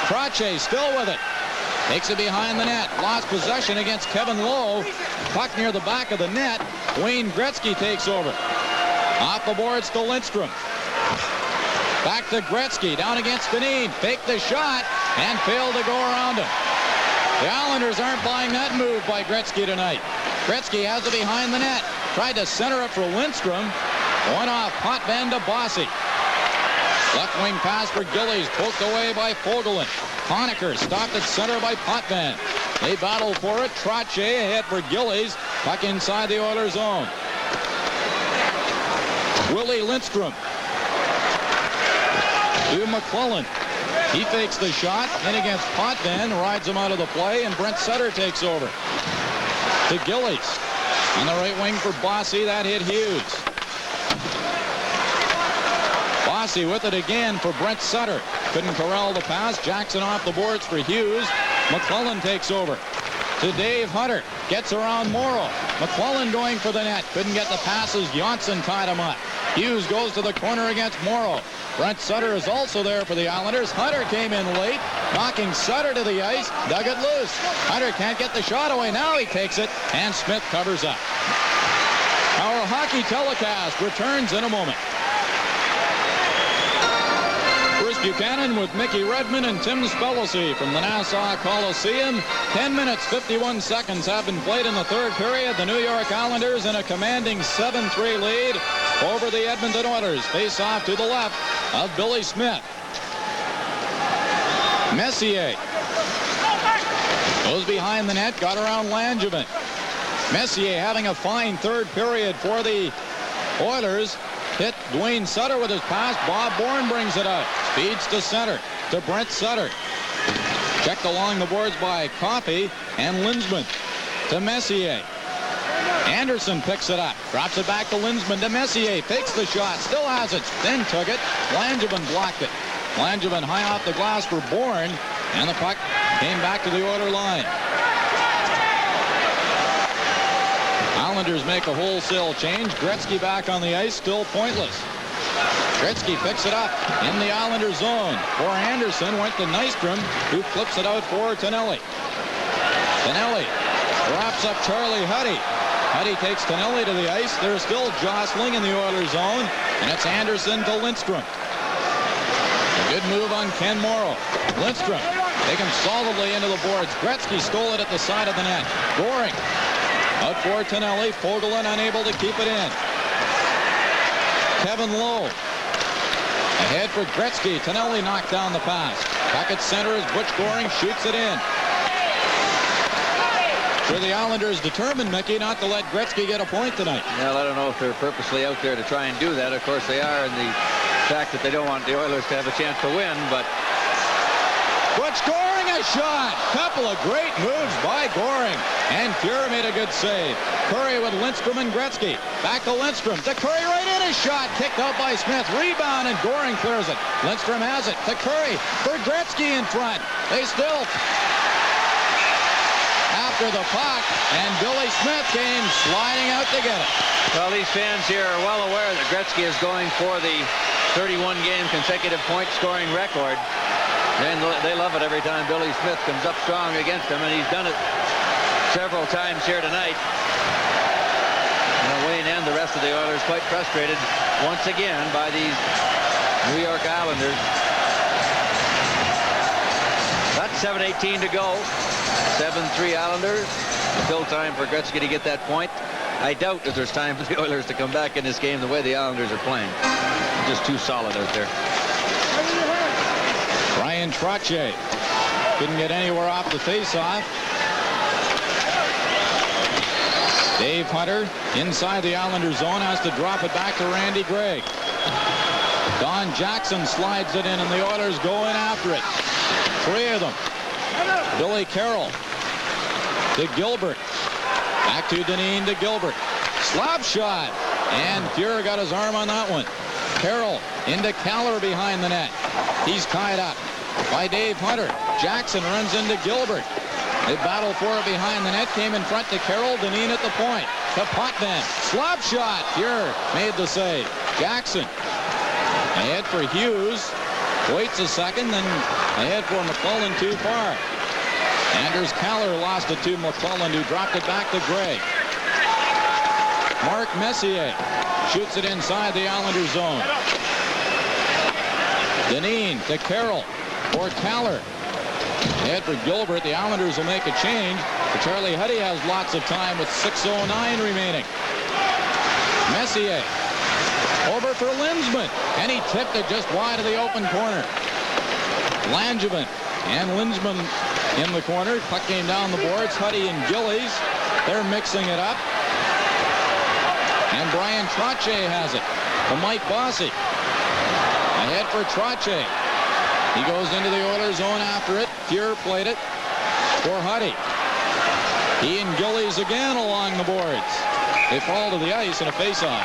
Trottier still with it. Takes it behind the net. Lost possession against Kevin Lowe. Puck near the back of the net. Wayne Gretzky takes over. Off the boards to Lindstrom. Back to Gretzky. Down against Dineen. Faked the shot and failed to go around him. The Islanders aren't buying that move by Gretzky tonight. Gretzky has it behind the net. Tried to center it for Lindstrom. One off Potvin to Bossy. Left wing pass for Gillies. Poked away by Fogelin. Honecker stopped at center by Potvin. They battle for it. Trottier ahead for Gillies. Puck inside the Oilers zone. Willie Lindstrom to McClellan. He fakes the shot. In against Potvin. Rides him out of the play. And Brent Sutter takes over. To Gillies. On the right wing for Bossy. That hit Hughes. Bossy with it again for Brent Sutter. Couldn't corral the pass. Jackson off the boards for Hughes. McClellan takes over. To Dave Hunter. Gets around Morrow. McClellan going for the net. Couldn't get the passes. Johnson tied him up. Hughes goes to the corner against Morrow. Brent Sutter is also there for the Islanders. Hunter came in late, knocking Sutter to the ice, dug it loose. Hunter can't get the shot away. Now he takes it, and Smith covers up. Our hockey telecast returns in a moment. Bruce Buchanan with Mickey Redmond and Tim Spellacy from the Nassau Coliseum. 10 minutes, 51 seconds have been played in the third period. The New York Islanders in a commanding 7-3 lead over the Edmonton Oilers. Face off to the left of Billy Smith. Messier goes behind the net, got around Langevin. Messier having a fine third period for the Oilers. Hit Dwayne Sutter with his pass. Bob Bourne brings it out. Speeds to center to Brent Sutter. Checked along the boards by Coffey and Lindsman to Messier. Anderson picks it up. Drops it back to Lindsman to Messier. Takes the shot. Still has it. Then took it. Langevin blocked it. Langevin high off the glass for Bourne. And the puck came back to the Oiler line. Islanders make a wholesale change. Gretzky back on the ice, still pointless. Gretzky picks it up in the Islander zone. For Anderson, went to Nystrom, who flips it out for Tonelli. Tonelli drops up Charlie Huddy. Huddy takes Tonelli to the ice. There's still jostling in the Oilers zone, and it's Anderson to Lindstrom. A good move on Ken Morrow. Lindstrom taken solidly into the boards. Gretzky stole it at the side of the net. Goring out for Tonelli. Fogelin unable to keep it in. Kevin Lowe ahead for Gretzky. Tonelli knocked down the pass. Back at center is Butch Goring. Shoots it in. Sure, the Islanders determined, Mickey, not to let Gretzky get a point tonight. Well, I don't know if they're purposely out there to try and do that. Of course they are, in the fact that they don't want the Oilers to have a chance to win, but Butch Goring, a shot. Couple of great moves by Goring. And Fuhrer made a good save. Curry with Lindstrom and Gretzky. Back to Lindstrom. To Curry, right in his shot. Kicked out by Smith. Rebound, and Goring clears it. Lindstrom has it. To Curry for Gretzky in front. They still after the puck, and Billy Smith came sliding out to get it. Well, these fans here are well aware that Gretzky is going for the 31-game consecutive point-scoring record. And they love it every time Billy Smith comes up strong against them, and he's done it several times here tonight. And Wayne and the rest of the Oilers quite frustrated once again by these New York Islanders. That's 7:18 to go. 7-3 Islanders. Still time for Gretzky to get that point. I doubt that there's time for the Oilers to come back in this game the way the Islanders are playing. Just too solid out there. Brian Trottier couldn't get anywhere off the faceoff. Dave Hunter inside the Islander zone has to drop it back to Randy Gregg. Don Jackson slides it in, and the Oilers go in after it. Three of them. Billy Carroll to Gilbert. Back to Dineen to Gilbert. Slap shot. And Fuhrer got his arm on that one. Carroll into Keller behind the net. He's tied up by Dave Hunter. Jackson runs into Gilbert. They battle for it behind the net. Came in front to Carroll. Dineen at the point. To Putman. Slap shot. Fuhrer made the save. Jackson ahead for Hughes. Waits a second, then ahead for McClellan too far. Anders Keller lost it to McClellan, who dropped it back to Gregg. Mark Messier shoots it inside the Islander zone. Dineen to Carroll for Keller. Ahead for Gilbert. The Islanders will make a change. But Charlie Huddy has lots of time with 6:09 remaining. Messier over for Lindsman, and he tipped it just wide of the open corner. Langevin and Lindsman in the corner. Puck came down the boards. Huddy and Gillies, they're mixing it up. And Brian Trottier has it to Mike Bossy. Ahead for Trottier. He goes into the Oilers zone after it. Fuhrer played it for Huddy. He and Gillies again along the boards. They fall to the ice in a faceoff.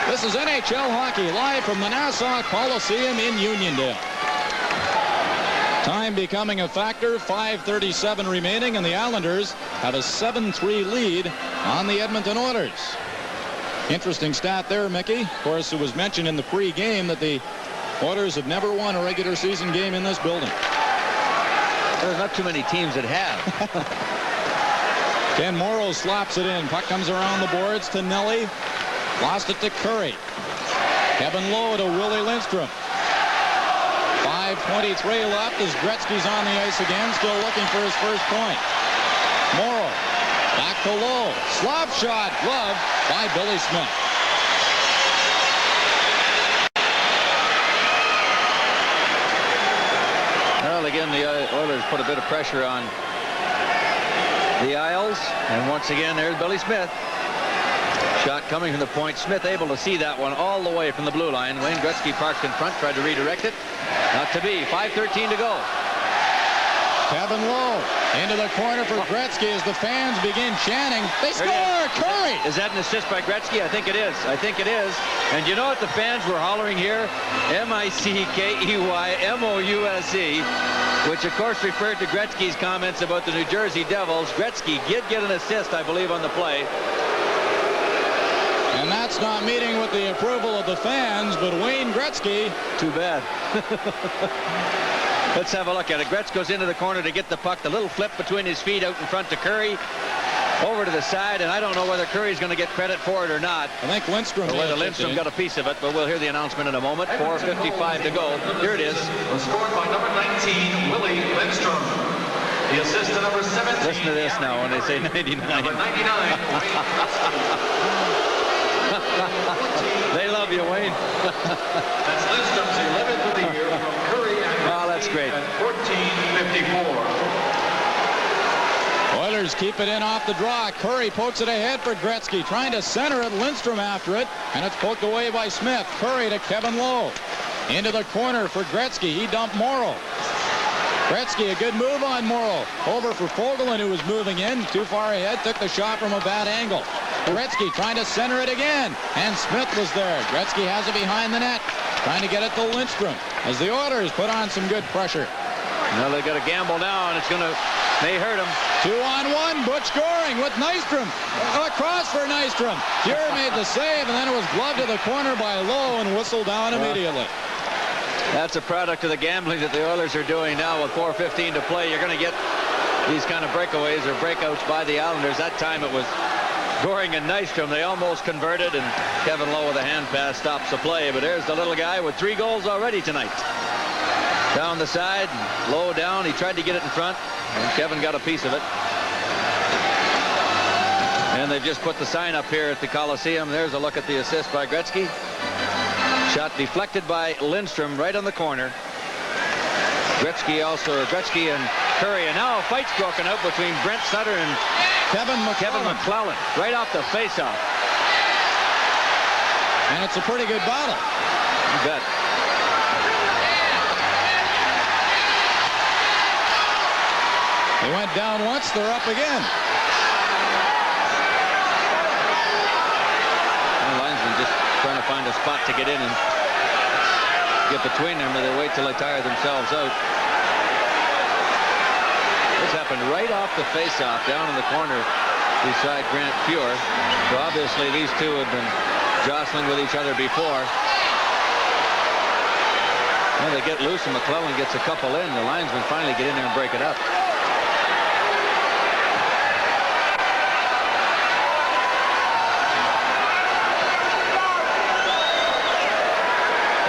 This is NHL hockey live from the Nassau Coliseum in Uniondale. Time becoming a factor. 5:37 remaining, and the Islanders have a 7-3 lead on the Edmonton Oilers. Interesting stat there, Mickey. Of course, it was mentioned in the pre-game that the Oilers have never won a regular season game in this building. There's not too many teams that have. Ken Morrow slaps it in. Puck comes around the boards to Nelly. Lost it to Curry. Kevin Lowe to Willie Lindstrom. 5:23 left as Gretzky's on the ice again, still looking for his first point. Morrow back to Lowe. Slap shot, glove by Billy Smith. Well, again, the Oilers put a bit of pressure on the Isles, and once again, there's Billy Smith. Shot coming from the point. Smith able to see that one all the way from the blue line. Wayne Gretzky parks in front, tried to redirect it. Not to be. 5:13 to go. Kevin Lowe into the corner for Gretzky as the fans begin chanting. They score! Curry! Is that an assist by Gretzky? I think it is. I think it is. And you know what the fans were hollering here? M-I-C-K-E-Y-M-O-U-S-E, which of course referred to Gretzky's comments about the New Jersey Devils. Gretzky did get an assist, I believe, on the play. And that's not meeting with the approval of the fans, but Wayne Gretzky. Too bad. Let's have a look at it. Gretzky goes into the corner to get the puck. The little flip between his feet out in front to Curry. Over to the side, and I don't know whether Curry's going to get credit for it or not. I think Lindstrom. Or whether Lindstrom got a piece of it, but we'll hear the announcement in a moment. 4:55 to go. Here it is. Was scored by number 19, Willie Lindstrom. The assist to number 17. Listen to this now when they say 99. Number 99, They love you, Wayne. That's Lindstrom's 11th of the year from Curry. Oh, that's great. At 14:54. Oilers keep it in off the draw. Curry pokes it ahead for Gretzky, trying to center it. Lindstrom after it, and it's poked away by Smith. Curry to Kevin Lowe. Into the corner for Gretzky. He dumped Morrow. Gretzky, a good move on Morrow. Over for Fogelin, who was moving in. Too far ahead, took the shot from a bad angle. Gretzky trying to center it again, and Smith was there. Gretzky has it behind the net, trying to get it to Lindstrom as the Oilers put on some good pressure. Now they got a gamble now, and it's going to may hurt him. 2-on-1, Butch Goring with Nystrom. Across for Nystrom. Fuhrer made the save, and then it was gloved to the corner by Lowe and whistled down immediately. That's a product of the gambling that the Oilers are doing now with 4:15 to play. You're going to get these kind of breakaways or breakouts by the Islanders. That time it was Goring and Nystrom. They almost converted, and Kevin Lowe with a hand pass stops the play. But there's the little guy with 3 goals already tonight. Down the side, Lowe down. He tried to get it in front, and Kevin got a piece of it. And they've just put the sign up here at the Coliseum. There's a look at the assist by Gretzky. Shot deflected by Lindstrom right on the corner. Gretzky and Curry, and now a fight's broken out between Brent Sutter and Kevin McClellan right off the face-off. And it's a pretty good battle. You bet. They went down once, they're up again. The linesman just trying to find a spot to get in and get between them, or they wait till they tire themselves out. This happened right off the face-off down in the corner beside Grant Fuhrer. So obviously these two have been jostling with each other before. Well, they get loose and McClellan gets a couple in. The linesmen finally get in there and break it up.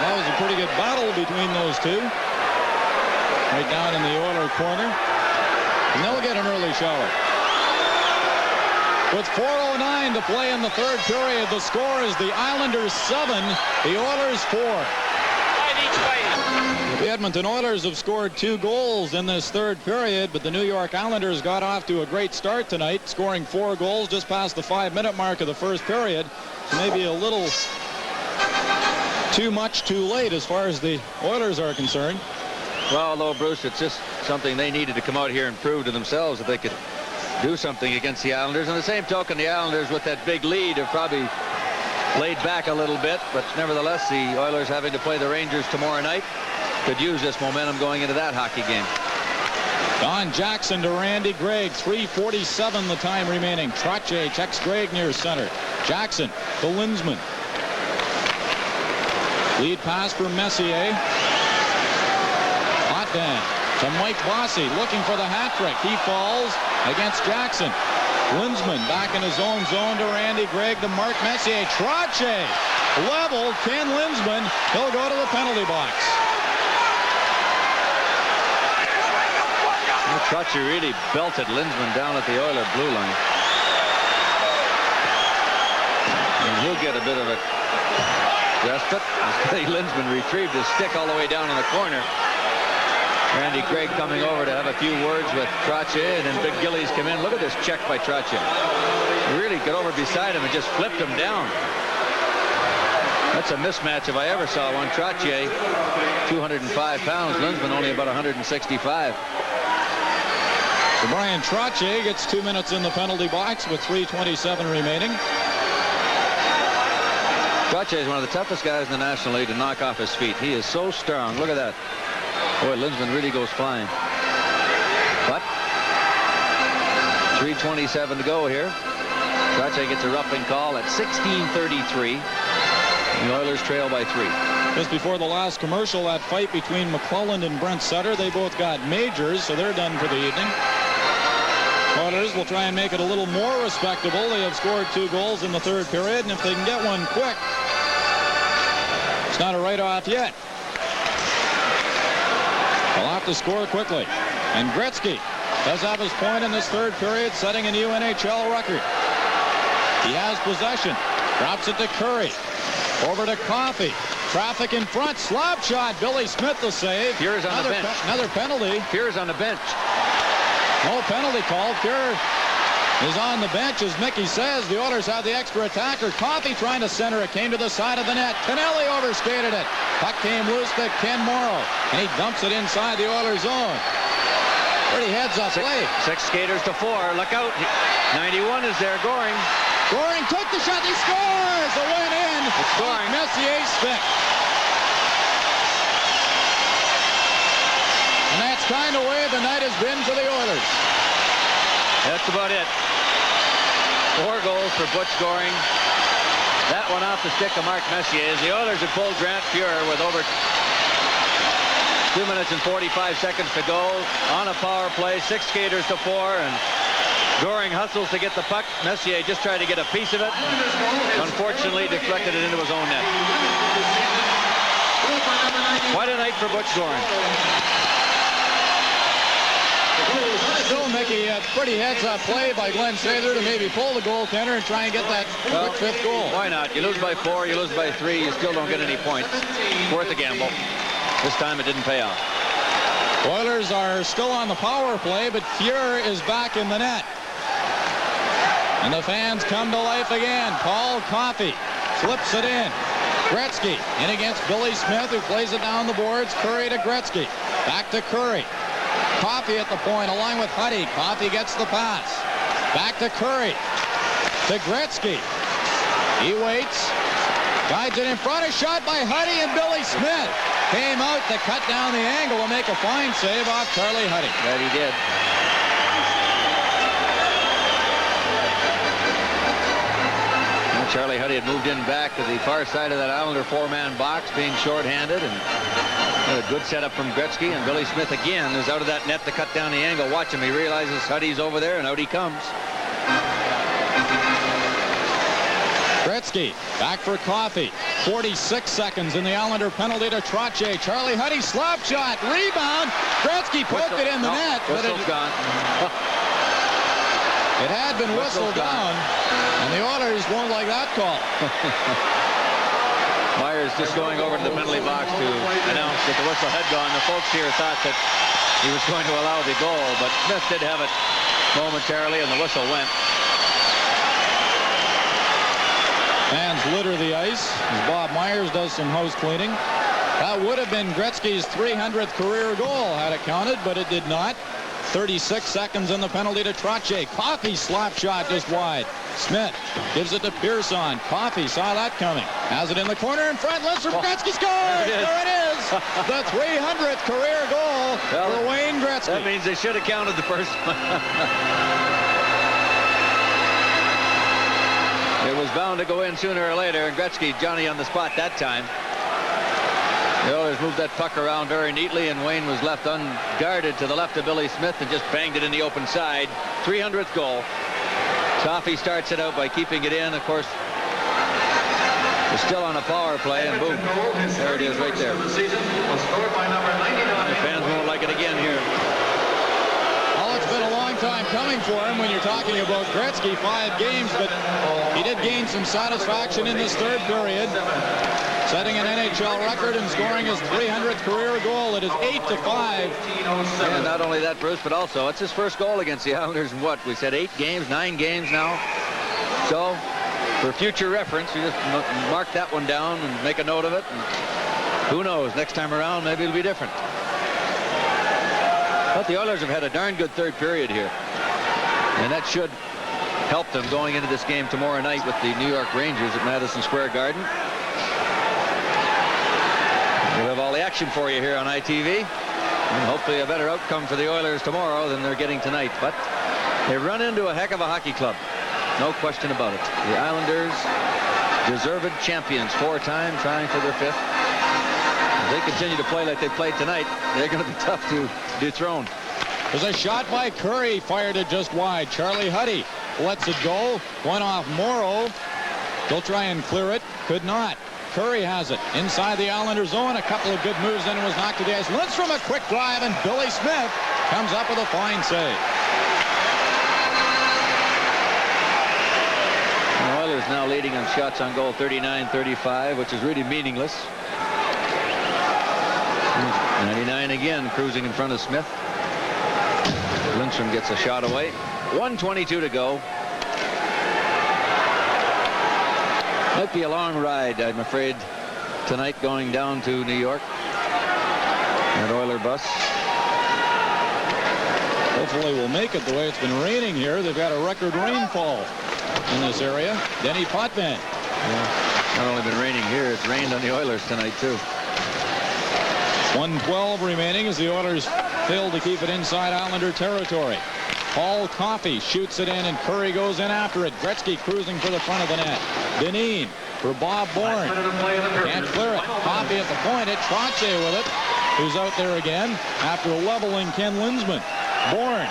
That was a pretty good battle between those two. Right down in the Oiler corner. And they'll get an early shower. With 4:09 to play in the third period, the score is the Islanders 7, the Oilers 4. The Edmonton Oilers have scored 2 goals in this third period, but the New York Islanders got off to a great start tonight, scoring 4 goals just past the 5-minute mark of the first period. So maybe a little too much too late as far as the Oilers are concerned. Well, although, Bruce, it's just something they needed to come out here and prove to themselves that they could do something against the Islanders. On the same token, the Islanders with that big lead have probably laid back a little bit, but nevertheless, the Oilers having to play the Rangers tomorrow night could use this momentum going into that hockey game. Don Jackson to Randy Gregg. 3:47 the time remaining. Trottier checks Gregg near center. Jackson to Lindsman. Lead pass for Messier. Hotman to Mike Bossy looking for the hat trick. He falls against Jackson. Lindsman back in his own zone to Randy Gregg to Mark Messier. Trottier level. Ken Lindsman. He'll go to the penalty box. Trottier really belted Lindsman down at the Oiler blue line. And he'll get a bit of a respite. Lindsman retrieved his stick all the way down in the corner. Randy Gregg coming over to have a few words with Trottier, and then Big Gillies come in. Look at this check by Trottier. Really got over beside him and just flipped him down. That's a mismatch if I ever saw one. Trottier, 205 pounds. Lindsman only about 165. So Brian Trottier gets 2 minutes in the penalty box with 3:27 remaining. Trottier is one of the toughest guys in the National League to knock off his feet. He is so strong. Look at that. Boy, Lindsman really goes flying. But 3:27 to go here. Trottier gets a roughing call at 16:33. The Oilers trail by 3. Just before the last commercial, that fight between McClelland and Brent Sutter, they both got majors, so they're done for the evening. Oilers will try and make it a little more respectable. They have scored 2 goals in the third period, and if they can get one quick, it's not a write-off yet. They'll have to score quickly. And Gretzky does have his point in this third period, setting a new NHL record. He has possession. Drops it to Curry. Over to Coffey. Traffic in front. Slap shot. Billy Smith the save. Fuhr's on the bench. Another penalty. Fuhr's on the bench. No penalty called. Fuhr is on the bench, as Mickey says. The Oilers have the extra attacker. Coffey trying to center it. Came to the side of the net. Tonelli overskated it. Puck came loose to Ken Morrow, and he dumps it inside the Oilers zone. Pretty heads-up play. 6 skaters to 4. Look out. 91 is there. Goring. Goring took the shot. He scores. The win in. It's Goring. Messier's stick. And that's kind of where the night has been for the Oilers. That's about it. 4 goals for Butch Goring. That one off the stick of Mark Messier. The Oilers have pulled Grant Fuhr with over 2 minutes and 45 seconds to go on a power play. 6 skaters to 4, and Goring hustles to get the puck. Messier just tried to get a piece of it. Unfortunately, deflected it into his own net. Quite a night for Butch Goring. Still, Mickey, pretty heads-up play by Glenn Sather to maybe pull the goaltender and try and get that quick 5th goal. Why not? You lose by 4, you lose by 3, you still don't get any points. Worth a gamble. This time it didn't pay off. Oilers are still on the power play, but Fuhr is back in the net. And the fans come to life again. Paul Coffey flips it in. Gretzky in against Billy Smith, who plays it down the boards. Curry to Gretzky. Back to Curry. Coffey at the point along with Huddy. Coffey gets the pass. Back to Curry. To Gretzky. He waits. Guides it in front. A shot by Huddy, and Billy Smith came out to cut down the angle and make a fine save off Charlie Huddy. That he did. Charlie Huddy had moved in back to the far side of that Islander 4-man box, being shorthanded, and a good setup from Gretzky, and Billy Smith again is out of that net to cut down the angle. Watch him. He realizes Huddy's over there, and out he comes. Gretzky back for Coffey. 46 seconds in the Islander penalty to Trottier. Charlie Huddy slap shot. Rebound. Gretzky poked it in the net. Whistle's gone. It had been whistled down, and the Oilers won't like that call. Myers just going over to the penalty box to announce that the whistle had gone. The folks here thought that he was going to allow the goal, but Smith did have it momentarily, and the whistle went. Fans litter the ice as Bob Myers does some house cleaning. That would have been Gretzky's 300th career goal had it counted, but it did not. 36 seconds in the penalty to Trottier. Coffey slap shot just wide. Smith gives it to Pearson. Coffey saw that coming. Has it in the corner in front. Listen, Gretzky scores! There it is! The 300th career goal for Wayne Gretzky. Gretzky. That means they should have counted the first one. It was bound to go in sooner or later, and Gretzky, Johnny on the spot that time. The Oilers moved that puck around very neatly, and Wayne was left unguarded to the left of Billy Smith and just banged it in the open side. 300th goal. Toffee starts it out by keeping it in. Of course, it's still on a power play, and boom, there it is right there. The season was scored by number 99. The fans won't like it again here. Well, it's been a long time coming for him when you're talking about Gretzky, 5 games, but he did gain some satisfaction in this third period, setting an NHL record and scoring his 300th career goal. It is 8-5. And not only that, Bruce, but also it's his first goal against the Islanders in what? We said 8 games, 9 games now. So, for future reference, you just mark that one down and make a note of it. And who knows, next time around, maybe it'll be different. But the Oilers have had a darn good third period here. And that should help them going into this game tomorrow night with the New York Rangers at Madison Square Garden. We'll have all the action for you here on ITV. And hopefully a better outcome for the Oilers tomorrow than they're getting tonight. But they run into a heck of a hockey club. No question about it. The Islanders, deserved champions 4 times, trying for their 5th. If they continue to play like they played tonight, they're going to be tough to dethrone. There's a shot by Curry, fired it just wide. Charlie Huddy lets it go. One off Morrow. They'll try and clear it. Could not. Curry has it inside the Islander zone. A couple of good moves, then it was knocked to the ice. Lindstrom a quick drive, and Billy Smith comes up with a fine save. The Oilers now leading on shots on goal 39-35, which is really meaningless. 99 again, cruising in front of Smith. Lindstrom gets a shot away. 1:22 to go. Might be a long ride, I'm afraid, tonight going down to New York. That Oiler bus. Hopefully we'll make it the way it's been raining here. They've got a record rainfall in this area. Denny Potvin. Yeah. Not only been raining here, it's rained on the Oilers tonight too. 1:12 remaining as the Oilers fail to keep it inside Islander territory. Paul Coffey shoots it in, and Curry goes in after it. Gretzky cruising for the front of the net. Dineen for Bob Bourne. Can't clear it. Coffey at the point. It's Trottier with it, who's out there again after leveling Ken Lindsman. Bourne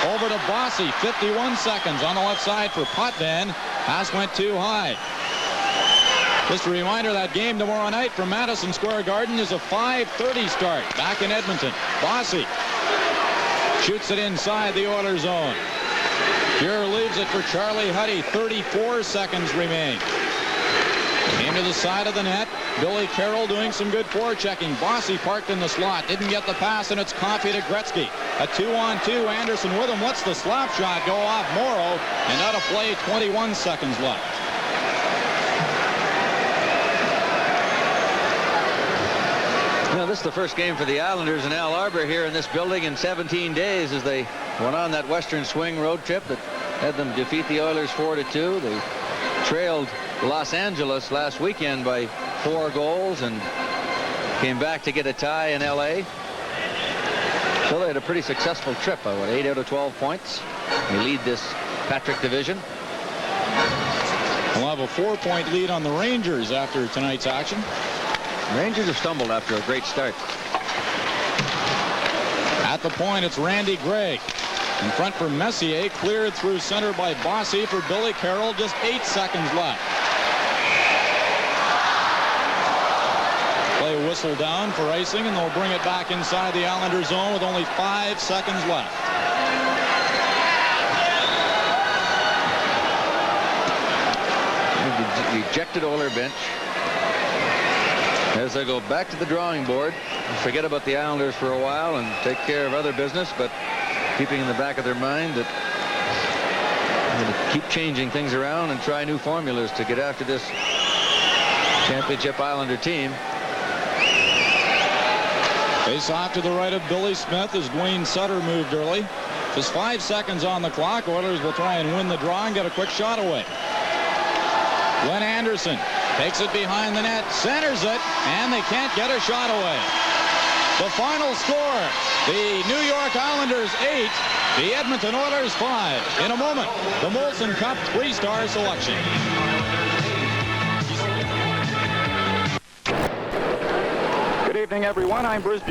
over to Bossy. 51 seconds on the left side for Potvin. Pass went too high. Just a reminder, that game tomorrow night from Madison Square Garden is a 5:30 start back in Edmonton. Bossy shoots it inside the Oilers zone. Here leaves it for Charlie Huddy. 34 seconds remain. Came to the side of the net. Billy Carroll doing some good forechecking. Bossy parked in the slot. Didn't get the pass, and it's Coffey to Gretzky. A 2-on-2. Anderson with him. Lets the slap shot go off Morrow. And out of play, 21 seconds left. Well, this is the first game for the Islanders in Al Arbor here in this building in 17 days as they went on that Western Swing road trip that had them defeat the Oilers 4-2. They trailed Los Angeles last weekend by 4 goals and came back to get a tie in L.A. So they had a pretty successful trip. 8 out of 12 points. They lead this Patrick division. We'll have a 4-point lead on the Rangers after tonight's action. Rangers have stumbled after a great start. At the point, it's Randy Gregg. In front for Messier, cleared through center by Bossy for Billy Carroll. Just 8 seconds left. Play whistle down for icing, and they'll bring it back inside the Islander zone with only 5 seconds left. The ejected Oiler bench as they go back to the drawing board and forget about the Islanders for a while and take care of other business, but keeping in the back of their mind that they're going to keep changing things around and try new formulas to get after this championship Islander team. Face off to the right of Billy Smith as Dwayne Sutter moved early. Just 5 seconds on the clock. Oilers will try and win the draw and get a quick shot away. Glenn Anderson takes it behind the net, centers it, and they can't get a shot away. The final score, the New York Islanders 8, the Edmonton Oilers 5. In a moment, the Molson Cup 3-star selection. Good evening, everyone. I'm Bruce